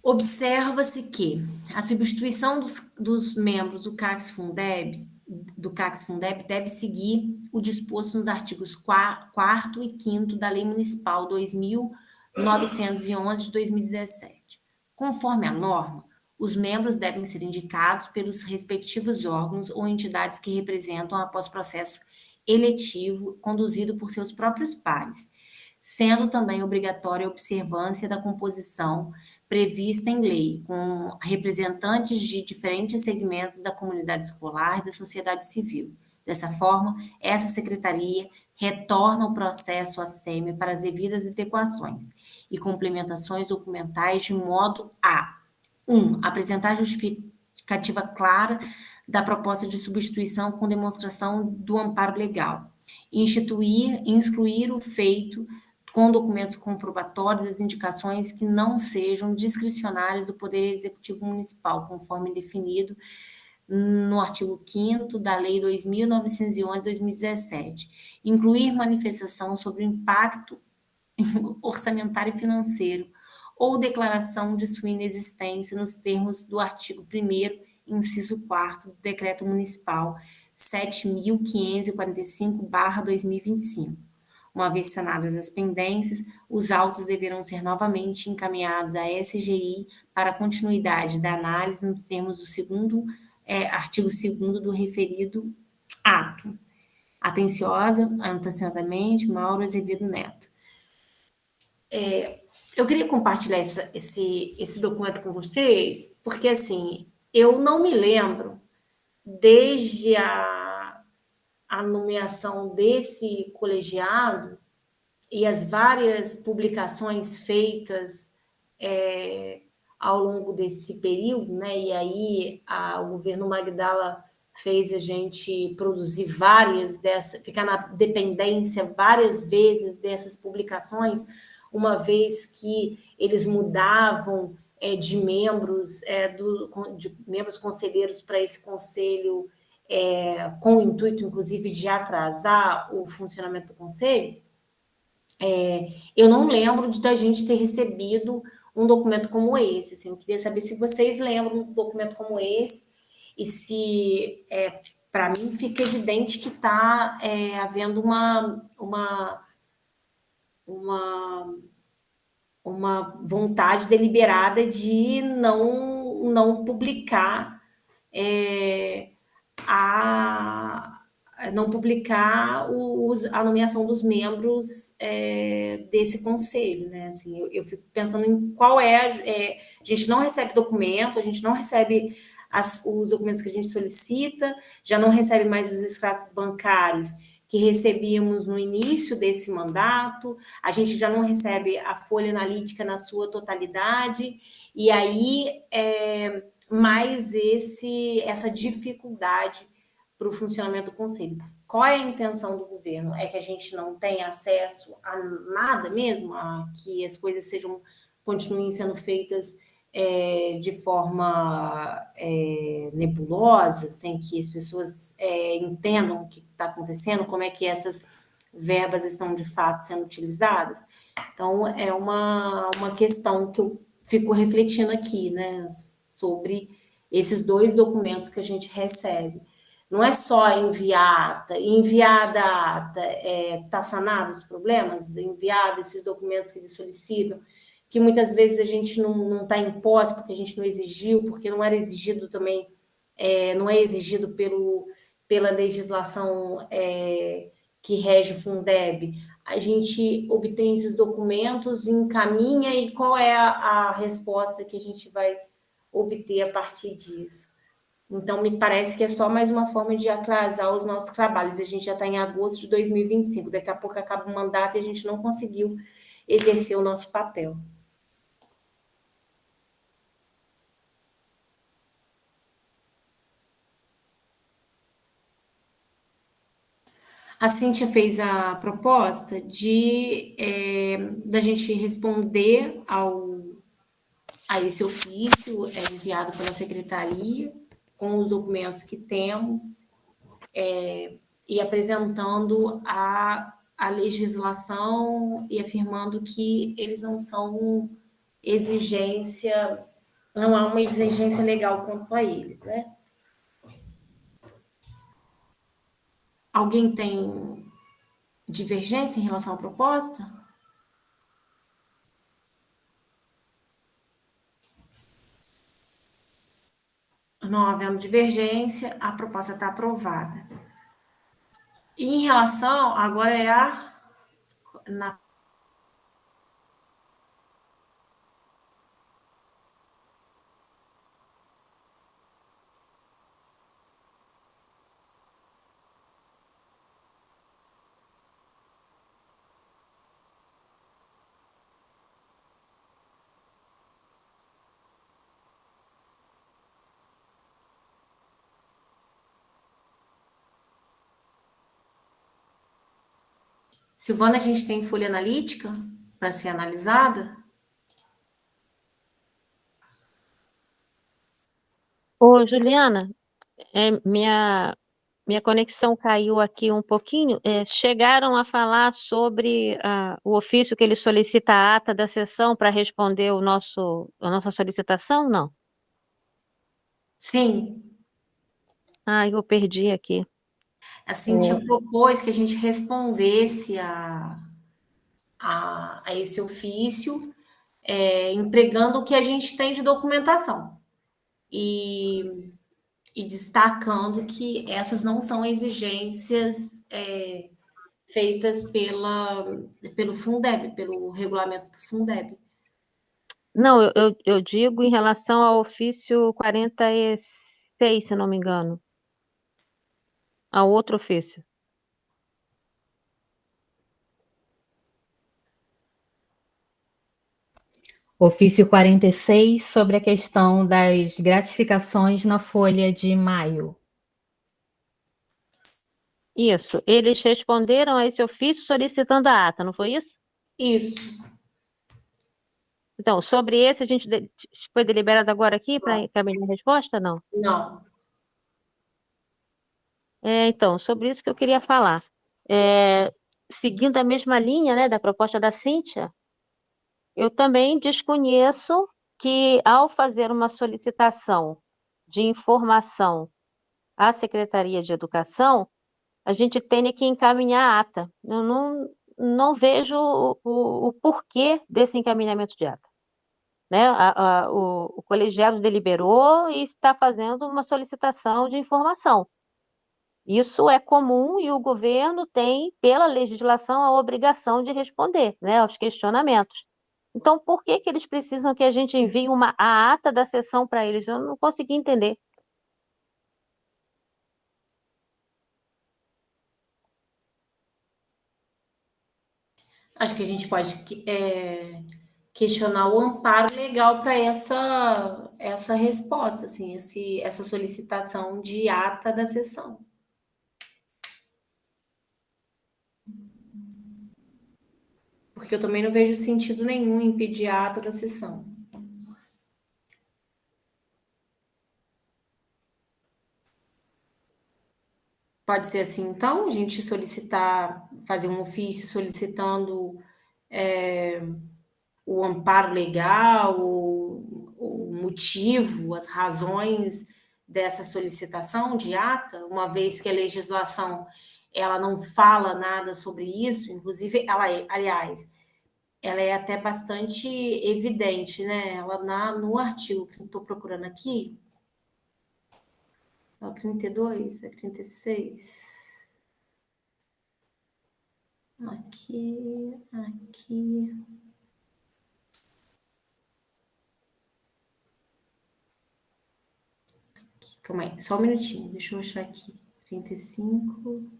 Observa-se que a substituição dos membros do CACS-Fundeb deve seguir o disposto nos artigos 4º e 5º da Lei Municipal 2.911 de 2017. Conforme a norma, os membros devem ser indicados pelos respectivos órgãos ou entidades que representam após processo eletivo conduzido por seus próprios pares, sendo também obrigatória a observância da composição prevista em lei, com representantes de diferentes segmentos da comunidade escolar e da sociedade civil. Dessa forma, essa secretaria retorna o processo à SEMI para as devidas adequações e complementações documentais de modo a 1. Apresentar justificativa clara da proposta de substituição com demonstração do amparo legal. Instruir o feito com documentos comprobatórios das indicações que não sejam discricionárias do Poder Executivo Municipal, conforme definido no artigo 5º da Lei 2.911/2017. Incluir manifestação sobre o impacto orçamentário e financeiro ou declaração de sua inexistência nos termos do artigo 1º, inciso 4º do Decreto Municipal 7.545/2025. Uma vez sanadas as pendências, os autos deverão ser novamente encaminhados à SGI para continuidade da análise nos termos do artigo 2º do referido ato. Atenciosamente, Mauro Azevedo Neto. Eu queria compartilhar esse documento com vocês, porque, assim, eu não me lembro, desde a nomeação desse colegiado e as várias publicações feitas ao longo desse período, né? E aí o governo Magdala fez a gente produzir ficar na dependência várias vezes dessas publicações, uma vez que eles mudavam de membros, de membros conselheiros para esse conselho, com o intuito, inclusive, de atrasar o funcionamento do conselho. Eu não lembro da gente ter recebido um documento como esse. Assim, eu queria saber se vocês lembram de um documento como esse e se, para mim, fica evidente que está havendo uma vontade deliberada de não publicar a nomeação dos membros desse conselho, né? Assim, eu fico pensando em qual a gente não recebe documento, a gente não recebe os documentos que a gente solicita, já não recebe mais os extratos bancários que recebíamos no início desse mandato, a gente já não recebe a folha analítica na sua totalidade, e aí mais essa dificuldade para o funcionamento do conselho. Qual é a intenção do governo? É que a gente não tenha acesso a nada mesmo, a que as coisas continuem sendo feitas de forma nebulosa, sem que as pessoas entendam o que está acontecendo, como é que essas verbas estão de fato sendo utilizadas. Então, é uma questão que eu fico refletindo aqui, né, sobre esses dois documentos que a gente recebe. Não é só enviada a ata, está sanado os problemas, enviado esses documentos que eles solicitam, que muitas vezes a gente não está em posse porque a gente não exigiu, porque não era exigido também, não é exigido pela legislação que rege o Fundeb. A gente obtém esses documentos, encaminha, e qual é a resposta que a gente vai obter a partir disso? Então, me parece que é só mais uma forma de atrasar os nossos trabalhos. A gente já está em agosto de 2025, daqui a pouco acaba o mandato e a gente não conseguiu exercer o nosso papel. A Cíntia fez a proposta da gente responder a esse ofício enviado pela secretaria, com os documentos que temos, e apresentando a legislação e afirmando que eles não são não há uma exigência legal quanto a eles, né? Alguém tem divergência em relação à proposta? Não havendo divergência, a proposta está aprovada. E em relação, agora Silvana, a gente tem folha analítica para ser analisada? Ô, Juliana, minha conexão caiu aqui um pouquinho. Chegaram a falar sobre o ofício que ele solicita a ata da sessão para responder a nossa solicitação? Não. Sim. Eu perdi aqui. A Cintia propôs que a gente respondesse a esse ofício, empregando o que a gente tem de documentação. E destacando que essas não são exigências feitas pelo Fundeb, pelo regulamento do Fundeb. Não, eu digo em relação ao ofício 46, se não me engano. Ao outro ofício. Ofício 46, sobre a questão das gratificações na folha de maio. Isso. Eles responderam a esse ofício solicitando a ata, não foi isso? Isso. Então, sobre esse, a gente foi deliberado agora aqui para encaminhar a resposta, não? Não. Então, sobre isso que eu queria falar. Seguindo a mesma linha, né, da proposta da Cíntia, eu também desconheço que, ao fazer uma solicitação de informação à Secretaria de Educação, a gente tenha que encaminhar a ata. Eu não vejo o porquê desse encaminhamento de ata. Né? O colegiado deliberou e está fazendo uma solicitação de informação. Isso é comum e o governo tem, pela legislação, a obrigação de responder, né, aos questionamentos. Então, por que eles precisam que a gente envie a ata da sessão para eles? Eu não consegui entender. Acho que a gente pode questionar o amparo legal para essa resposta, assim, essa solicitação de ata da sessão. Porque eu também não vejo sentido nenhum em pedir a ata da sessão. Pode ser assim, então, a gente fazer um ofício solicitando o amparo legal, o motivo, as razões dessa solicitação de ata, uma vez que a legislação ela não fala nada sobre isso, inclusive aliás, ela é até bastante evidente, né? Ela no artigo que eu estou procurando aqui, é o 32, é 36. Aqui. Calma aí, só um minutinho, deixa eu achar aqui. 35.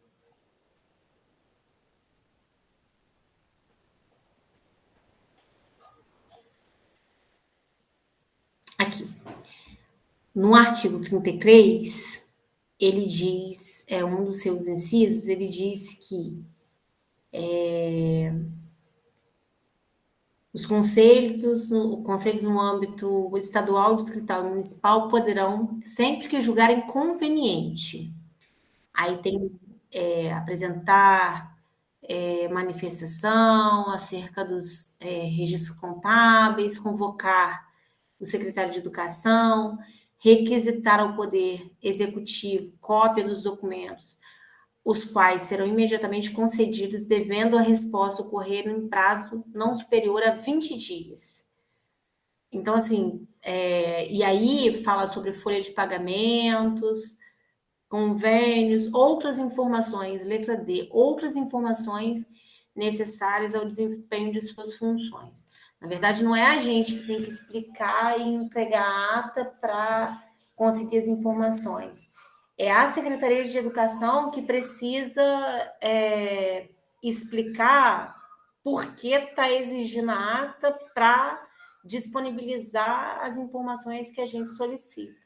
Aqui. No artigo 33, ele diz, um dos seus incisos, ele diz que os conselhos no âmbito estadual, distrital e municipal poderão, sempre que julgarem conveniente, aí tem apresentar manifestação acerca dos registros contábeis, convocar o secretário de Educação, requisitar ao Poder Executivo cópia dos documentos, os quais serão imediatamente concedidos, devendo a resposta ocorrer em prazo não superior a 20 dias. Então, assim, e aí fala sobre folha de pagamentos, convênios, outras informações, letra D, outras informações necessárias ao desempenho de suas funções. Na verdade, não é a gente que tem que explicar e entregar a ata para conseguir as informações. É a Secretaria de Educação que precisa explicar por que está exigindo a ata para disponibilizar as informações que a gente solicita.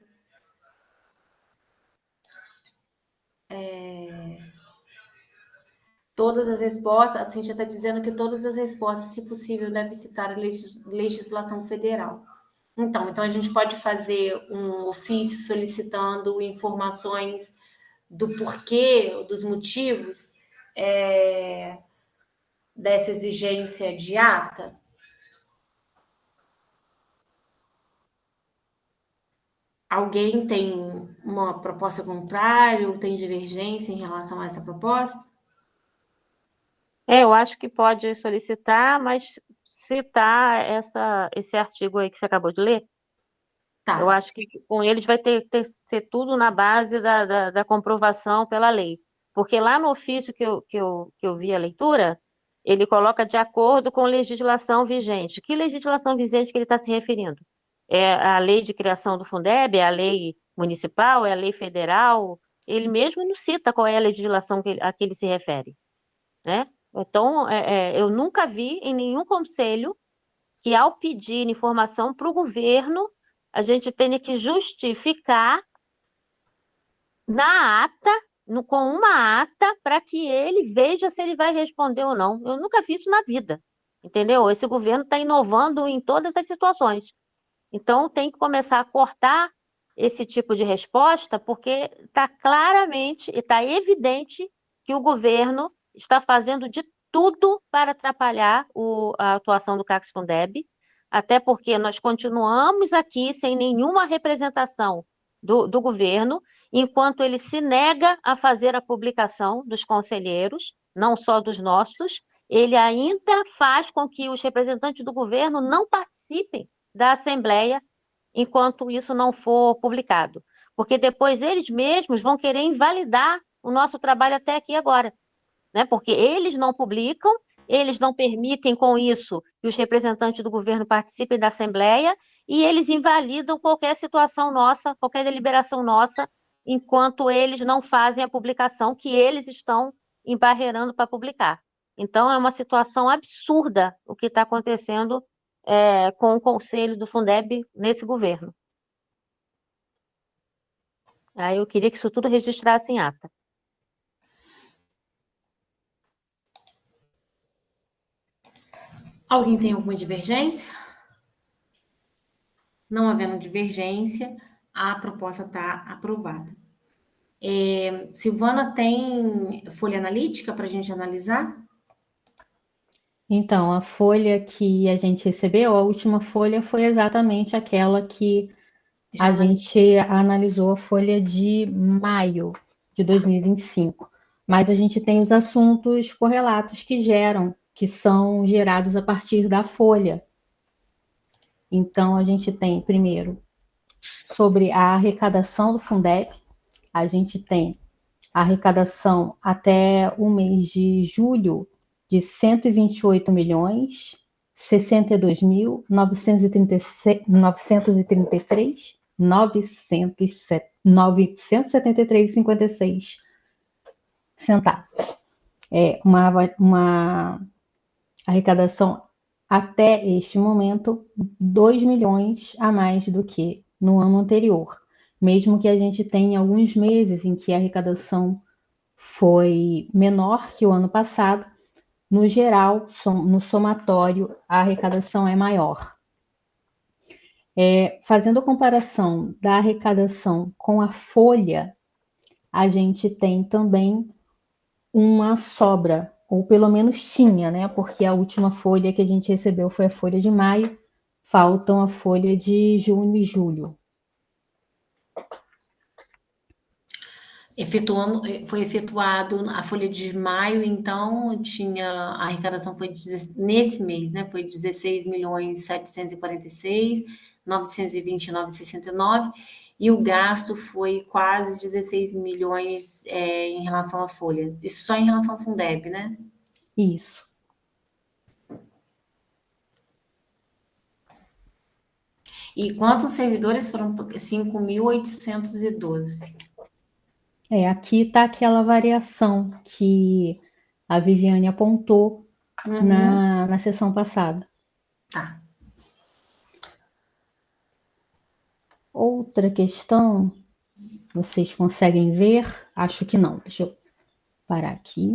Todas as respostas, a Cíntia está dizendo que todas as respostas, se possível, devem citar a legislação federal. Então a gente pode fazer um ofício solicitando informações do porquê, dos motivos dessa exigência de ata? Alguém tem uma proposta contrária ou tem divergência em relação a essa proposta? Eu acho que pode solicitar, mas citar esse artigo aí que você acabou de ler. Eu Tá. acho que com eles vai ter que ser tudo na base da comprovação pela lei. Porque lá no ofício que eu vi a leitura, ele coloca de acordo com legislação vigente. Que legislação vigente que ele está se referindo? É a lei de criação do Fundeb, é a lei municipal, é a lei federal? Ele mesmo não cita qual é a legislação a que ele se refere, né? Então, eu nunca vi em nenhum conselho que, ao pedir informação para o governo, a gente tenha que justificar na ata, com uma ata, para que ele veja se ele vai responder ou não. Eu nunca vi isso na vida, entendeu? Esse governo está inovando em todas as situações. Então, tem que começar a cortar esse tipo de resposta, porque está claramente e está evidente que o governo está fazendo de tudo para atrapalhar a atuação do CACS Fundeb, até porque nós continuamos aqui sem nenhuma representação do governo, enquanto ele se nega a fazer a publicação dos conselheiros, não só dos nossos, ele ainda faz com que os representantes do governo não participem da Assembleia enquanto isso não for publicado. Porque depois eles mesmos vão querer invalidar o nosso trabalho até aqui agora, né? Porque eles não publicam, eles não permitem com isso que os representantes do governo participem da Assembleia e eles invalidam qualquer situação nossa, qualquer deliberação nossa, enquanto eles não fazem a publicação que eles estão embarreirando para publicar. Então, é uma situação absurda o que está acontecendo com o conselho do Fundeb nesse governo. Aí eu queria que isso tudo registrasse em ata. Alguém tem alguma divergência? Não havendo divergência, a proposta está aprovada. Silvana, tem folha analítica para a gente analisar? Então, a folha que a gente recebeu, a última folha foi exatamente aquela que a gente analisou, a folha de maio de 2025. Mas a gente tem os assuntos correlatos que são gerados a partir da folha. Então, a gente tem, primeiro, sobre a arrecadação do Fundeb, a gente tem a arrecadação até o mês de julho de 128 milhões, 973,56 centavos. É uma arrecadação até este momento 2 milhões a mais do que no ano anterior. Mesmo que a gente tenha alguns meses em que a arrecadação foi menor que o ano passado, no geral, no somatório, a arrecadação é maior. Fazendo a comparação da arrecadação com a folha, a gente tem também uma sobra, ou pelo menos tinha, né? Porque a última folha que a gente recebeu foi a folha de maio, faltam a folha de junho e julho. Foi efetuado a folha de maio, então a arrecadação foi nesse mês, né? Foi 16.746.929,69 e o gasto foi quase 16 milhões em relação à folha. Isso só em relação ao Fundeb, né? Isso. E quantos servidores foram? 5.812. Aqui está aquela variação que a Viviane apontou na sessão passada. Tá. Outra questão, vocês conseguem ver? Acho que não. Deixa eu parar aqui.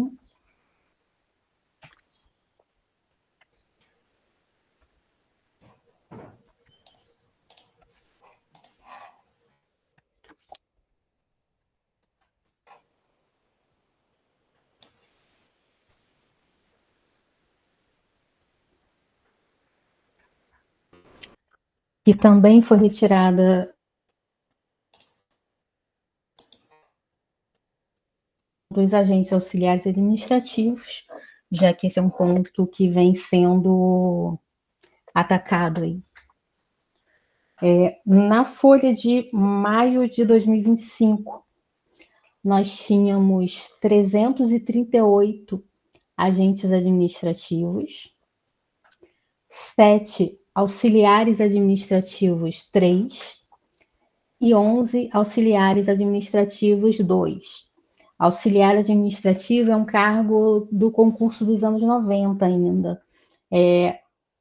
que também foi retirada dos agentes auxiliares administrativos, já que esse é um ponto que vem sendo atacado aí. Na folha de maio de 2025, nós tínhamos 338 agentes administrativos, 7 auxiliares administrativos, 3, e 11 auxiliares administrativos, 2. Auxiliar administrativo é um cargo do concurso dos anos 90 ainda.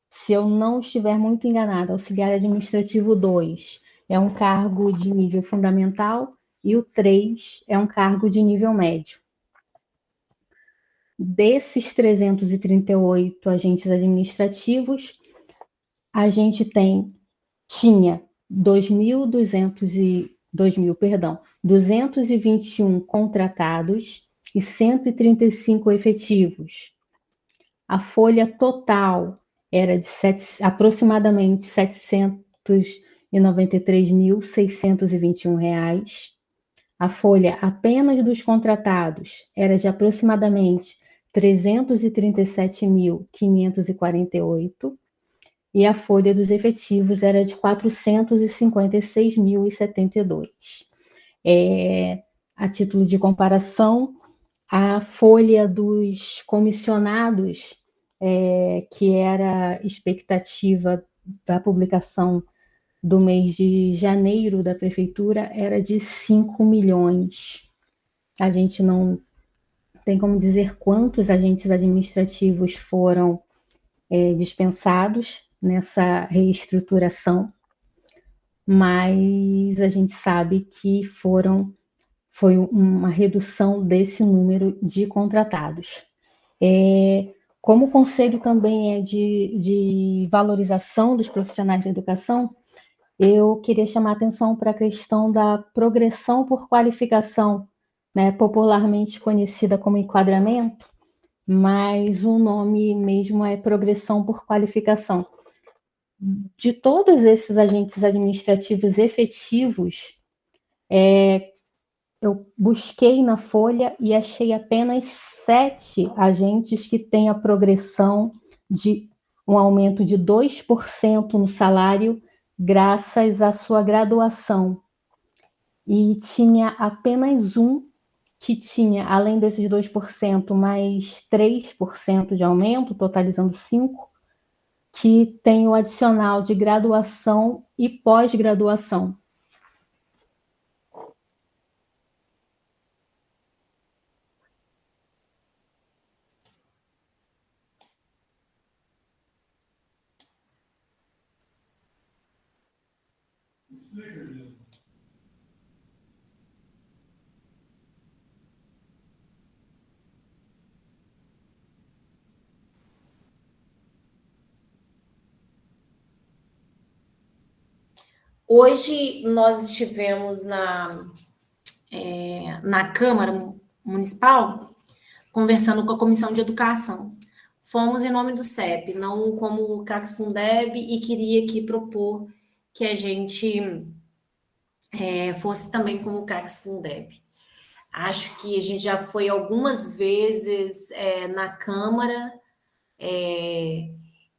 Se eu não estiver muito enganada, auxiliar administrativo 2 é um cargo de nível fundamental e o 3 é um cargo de nível médio. Desses 338 agentes administrativos, a gente tinha 221 contratados e 135 efetivos. A folha total era de aproximadamente R$ 793.621. A folha apenas dos contratados era de aproximadamente R$ 337.548 e a folha dos efetivos era de R$ 456.072. A título de comparação, a folha dos comissionados, que era expectativa da publicação do mês de janeiro da prefeitura, era de 5 milhões. A gente não tem como dizer quantos agentes administrativos foram dispensados nessa reestruturação, mas a gente sabe que foi uma redução desse número de contratados. Como o conselho também é de valorização dos profissionais da educação, eu queria chamar a atenção para a questão da progressão por qualificação, né, popularmente conhecida como enquadramento, mas o nome mesmo é progressão por qualificação. De todos esses agentes administrativos efetivos, eu busquei na folha e achei apenas 7 agentes que têm a progressão de um aumento de 2% no salário graças à sua graduação. E tinha apenas um que tinha, além desses 2%, mais 3% de aumento, totalizando 5%, que tem o adicional de graduação e pós-graduação. Hoje nós estivemos na Câmara Municipal conversando com a Comissão de Educação. Fomos em nome do CEP, não como o CACS Fundeb, e queria aqui propor que a gente fosse também como o CACS Fundeb. Acho que a gente já foi algumas vezes na Câmara,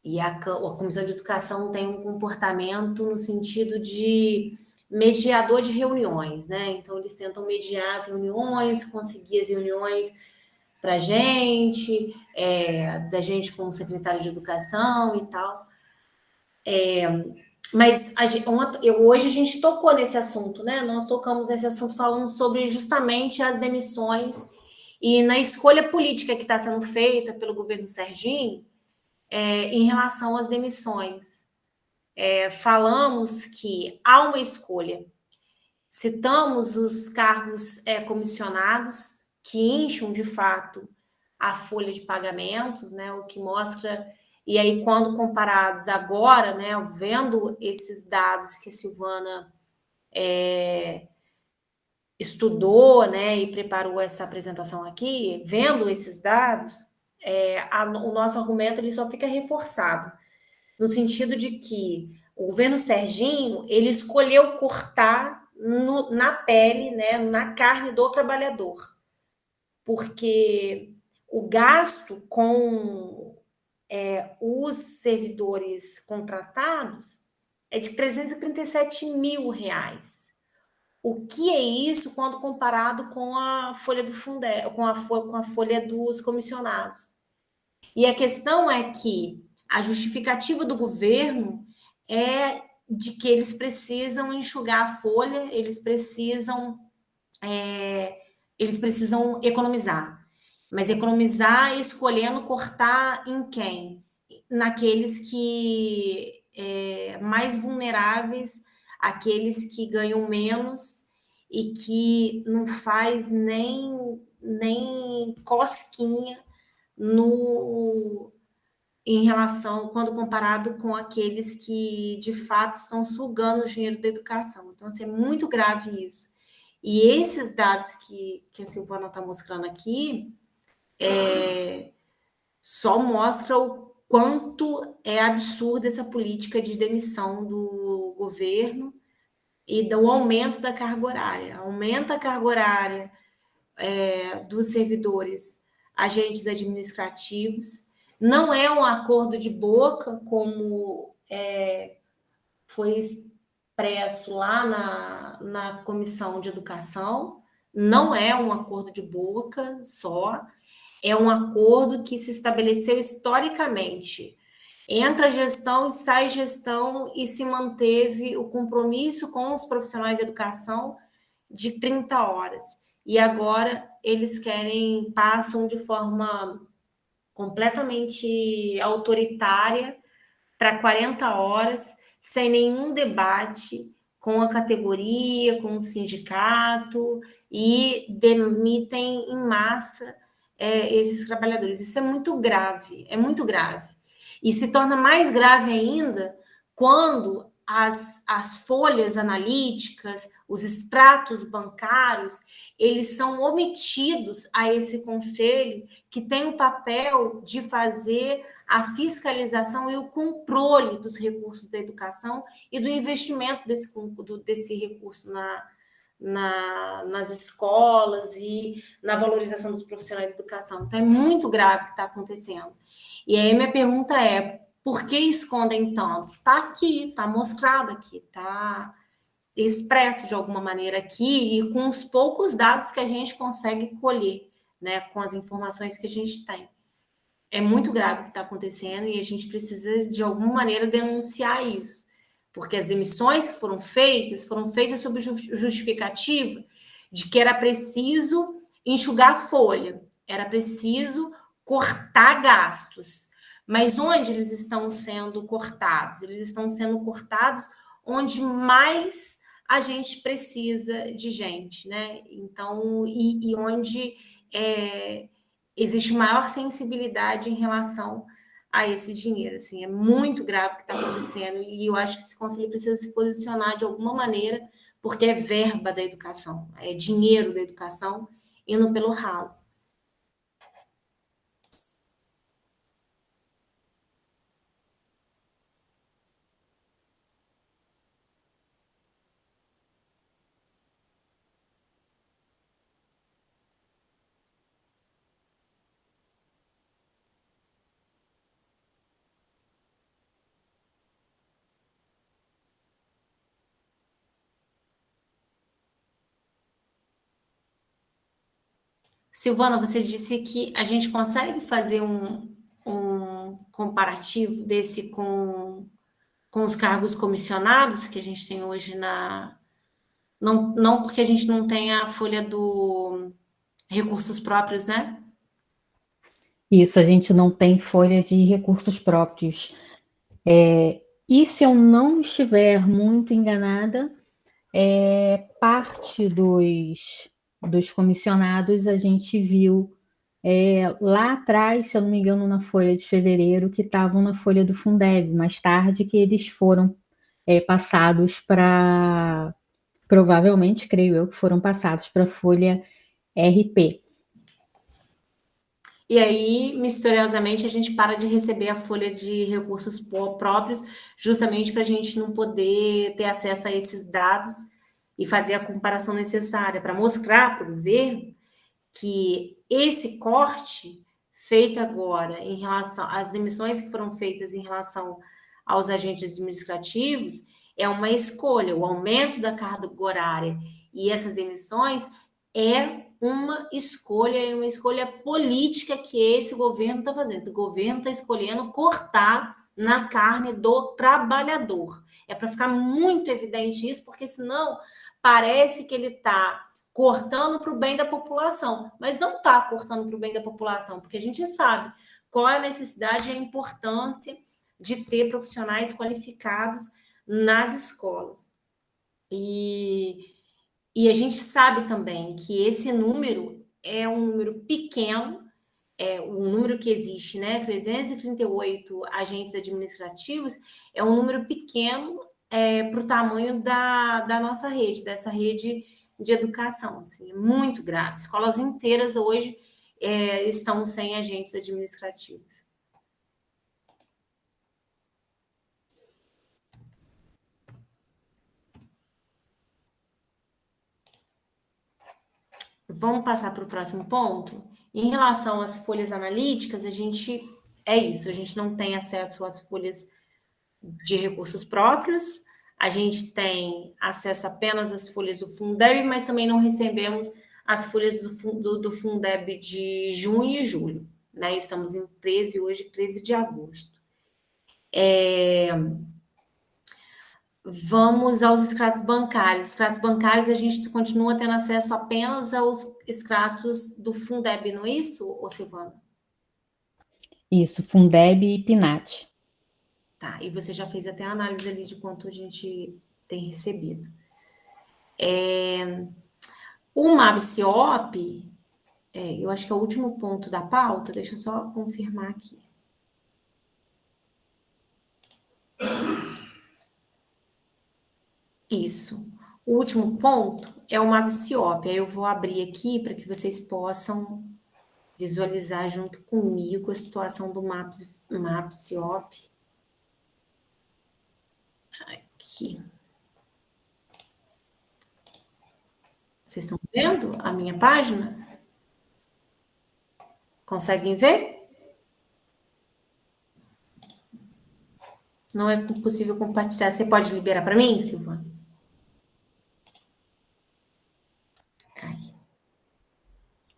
e a Comissão de Educação tem um comportamento no sentido de mediador de reuniões, né? Então, eles tentam mediar as reuniões, conseguir as reuniões para a gente, da gente com o secretário de Educação e tal. Mas hoje a gente tocou nesse assunto, né? Nós tocamos nesse assunto falando sobre justamente as demissões e na escolha política que está sendo feita pelo governo Serginho, em relação às demissões. Falamos que há uma escolha. Citamos os cargos comissionados, que incham, de fato, a folha de pagamentos, né, o que mostra... E aí, quando comparados agora, né, vendo esses dados que a Silvana estudou, né, e preparou essa apresentação aqui, vendo esses dados, o nosso argumento ele só fica reforçado, no sentido de que O governo Serginho, ele escolheu cortar na pele, né, na carne do trabalhador, porque o gasto com os servidores contratados é de 337 mil reais. O que é isso quando comparado com a folha do Fundeb, com a folha dos comissionados? E a questão é que a justificativa do governo é de que eles precisam enxugar a folha, eles precisam economizar. Mas economizar escolhendo cortar em quem? Naqueles que mais vulneráveis, aqueles que ganham menos e que não faz nem cosquinha em relação, quando comparado com aqueles que de fato estão sugando o dinheiro da educação. Então, assim, é muito grave isso. E esses dados que a Silvana está mostrando aqui só mostra o quanto é absurda essa política de demissão do governo e do aumento da carga horária. Aumenta a carga horária dos servidores, agentes administrativos. Não é um acordo de boca, como foi expresso lá na Comissão de Educação. Não é um acordo de boca só, é um acordo que se estabeleceu historicamente. Entra gestão e sai gestão e se manteve o compromisso com os profissionais de educação de 30 horas. E agora eles passam de forma completamente autoritária para 40 horas, sem nenhum debate com a categoria, com o sindicato, e demitem em massa esses trabalhadores. Isso é muito grave, é muito grave. E se torna mais grave ainda quando as folhas analíticas, os extratos bancários, eles são omitidos a esse conselho que tem o papel de fazer a fiscalização e o controle dos recursos da educação e do investimento desse recurso nas escolas e na valorização dos profissionais de educação. Então, é muito grave o que está acontecendo. E aí, minha pergunta é, por que escondem tanto? Está aqui, está mostrado aqui, está expresso de alguma maneira aqui e com os poucos dados que a gente consegue colher, né, com as informações que a gente tem. É muito grave o que está acontecendo e a gente precisa, de alguma maneira, denunciar isso. Porque as emissões que foram feitas sob justificativa de que era preciso enxugar a folha, era preciso cortar gastos. Mas onde eles estão sendo cortados? Eles estão sendo cortados onde mais a gente precisa de gente, né? Então, e onde existe maior sensibilidade em relação a esse dinheiro. Assim, é muito grave o que está acontecendo e eu acho que esse conselho precisa se posicionar de alguma maneira, porque é verba da educação, é dinheiro da educação indo pelo ralo. Silvana, você disse que a gente consegue fazer um comparativo desse com os cargos comissionados que a gente tem hoje não porque a gente não tem a folha do recursos próprios, né? Isso, a gente não tem folha de recursos próprios. E se eu não estiver muito enganada, parte dos comissionados a gente viu lá atrás, se eu não me engano, na folha de fevereiro, que estavam na folha do Fundeb, mais tarde que eles foram passados para, provavelmente, creio eu, que foram passados para a folha RP. E aí, misteriosamente, a gente para de receber a folha de recursos próprios, justamente para a gente não poder ter acesso a esses dados e fazer a comparação necessária para mostrar para o governo que esse corte feito agora em relação às demissões que foram feitas em relação aos agentes administrativos é uma escolha, o aumento da carga horária e essas demissões é uma escolha política que esse governo está fazendo. Esse governo está escolhendo cortar na carne do trabalhador. É para ficar muito evidente isso, porque senão parece que ele está cortando para o bem da população, mas não está cortando para o bem da população, porque a gente sabe qual é a necessidade e a importância de ter profissionais qualificados nas escolas. E a gente sabe também que esse número é um número pequeno, o número que existe, né, 338 agentes administrativos, é um número pequeno para o tamanho da nossa rede, dessa rede de educação, assim, muito grave. Escolas inteiras hoje estão sem agentes administrativos. Vamos passar para o próximo ponto? Em relação às folhas analíticas, a gente não tem acesso às folhas de recursos próprios, a gente tem acesso apenas às folhas do Fundeb, mas também não recebemos as folhas do Fundeb de junho e julho, né? Estamos em 13, hoje 13 de agosto. Vamos aos extratos bancários. Extratos bancários, a gente continua tendo acesso apenas aos extratos do Fundeb, não é isso, Silvana? Isso, Fundeb e PNAD. Tá, e você já fez até a análise ali de quanto a gente tem recebido. O MAVCIOP, eu acho que é o último ponto da pauta, deixa eu só confirmar aqui. Isso. O último ponto é o MAVCIOP. Aí eu vou abrir aqui para que vocês possam visualizar junto comigo a situação do MAVCIOP. Aqui. Vocês estão vendo a minha página? Conseguem ver? Não é possível compartilhar. Você pode liberar para mim, Silvana?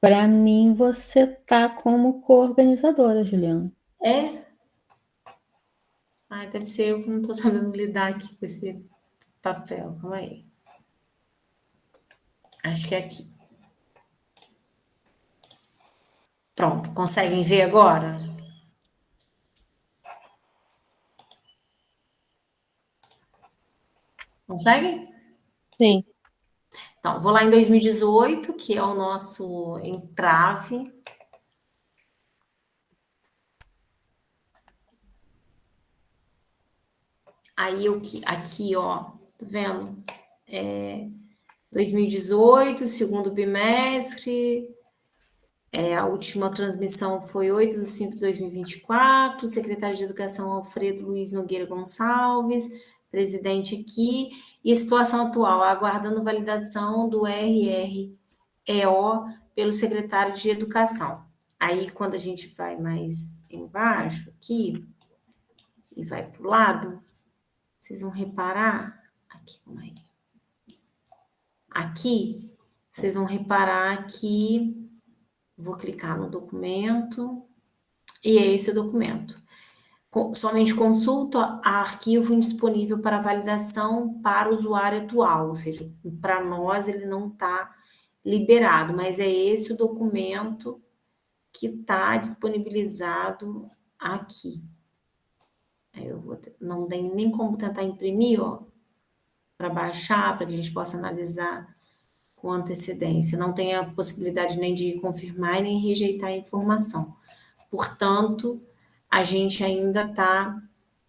Para mim, você tá como coorganizadora, Juliana. É? Deve ser eu que não estou sabendo lidar aqui com esse papel. Calma aí. Acho que é aqui. Pronto, conseguem ver agora? Conseguem? Sim. Então, vou lá em 2018, que é o nosso entrave. Aí, aqui, ó, tá vendo? 2018, segundo bimestre, a última transmissão foi 8/5/2024, secretário de Educação Alfredo Luiz Nogueira Gonçalves, presidente aqui, e a situação atual, aguardando validação do RREO pelo secretário de Educação. Aí, quando a gente vai mais embaixo aqui, e vai para o lado, vocês vão reparar, aqui, vocês vão reparar que, vou clicar no documento, e é esse o documento. Somente consulta a arquivo indisponível para validação para o usuário atual, ou seja, para nós ele não está liberado, mas é esse o documento que está disponibilizado aqui. Não tem nem como tentar imprimir, ó, para baixar, para que a gente possa analisar com antecedência. Não tem a possibilidade nem de confirmar nem rejeitar a informação. Portanto, a gente ainda está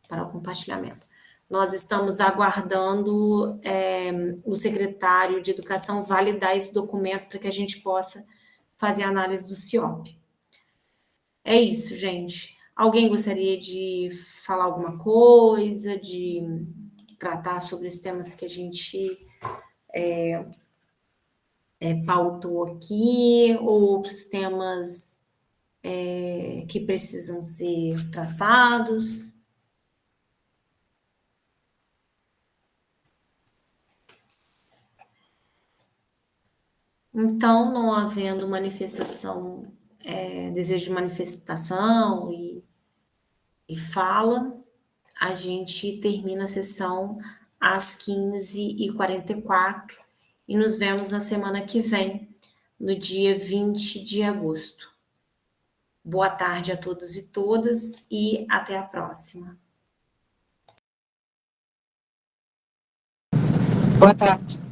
para o compartilhamento. Nós estamos aguardando o secretário de Educação validar esse documento para que a gente possa fazer a análise do CIOP. É isso, gente. Alguém gostaria de falar alguma coisa, de tratar sobre os temas que a gente pautou aqui, ou outros temas que precisam ser tratados? Então, não havendo manifestação, desejo de manifestação e fala, a gente termina a sessão às 15h44 e nos vemos na semana que vem, no dia 20 de agosto. Boa tarde a todos e todas e até a próxima. Boa tarde.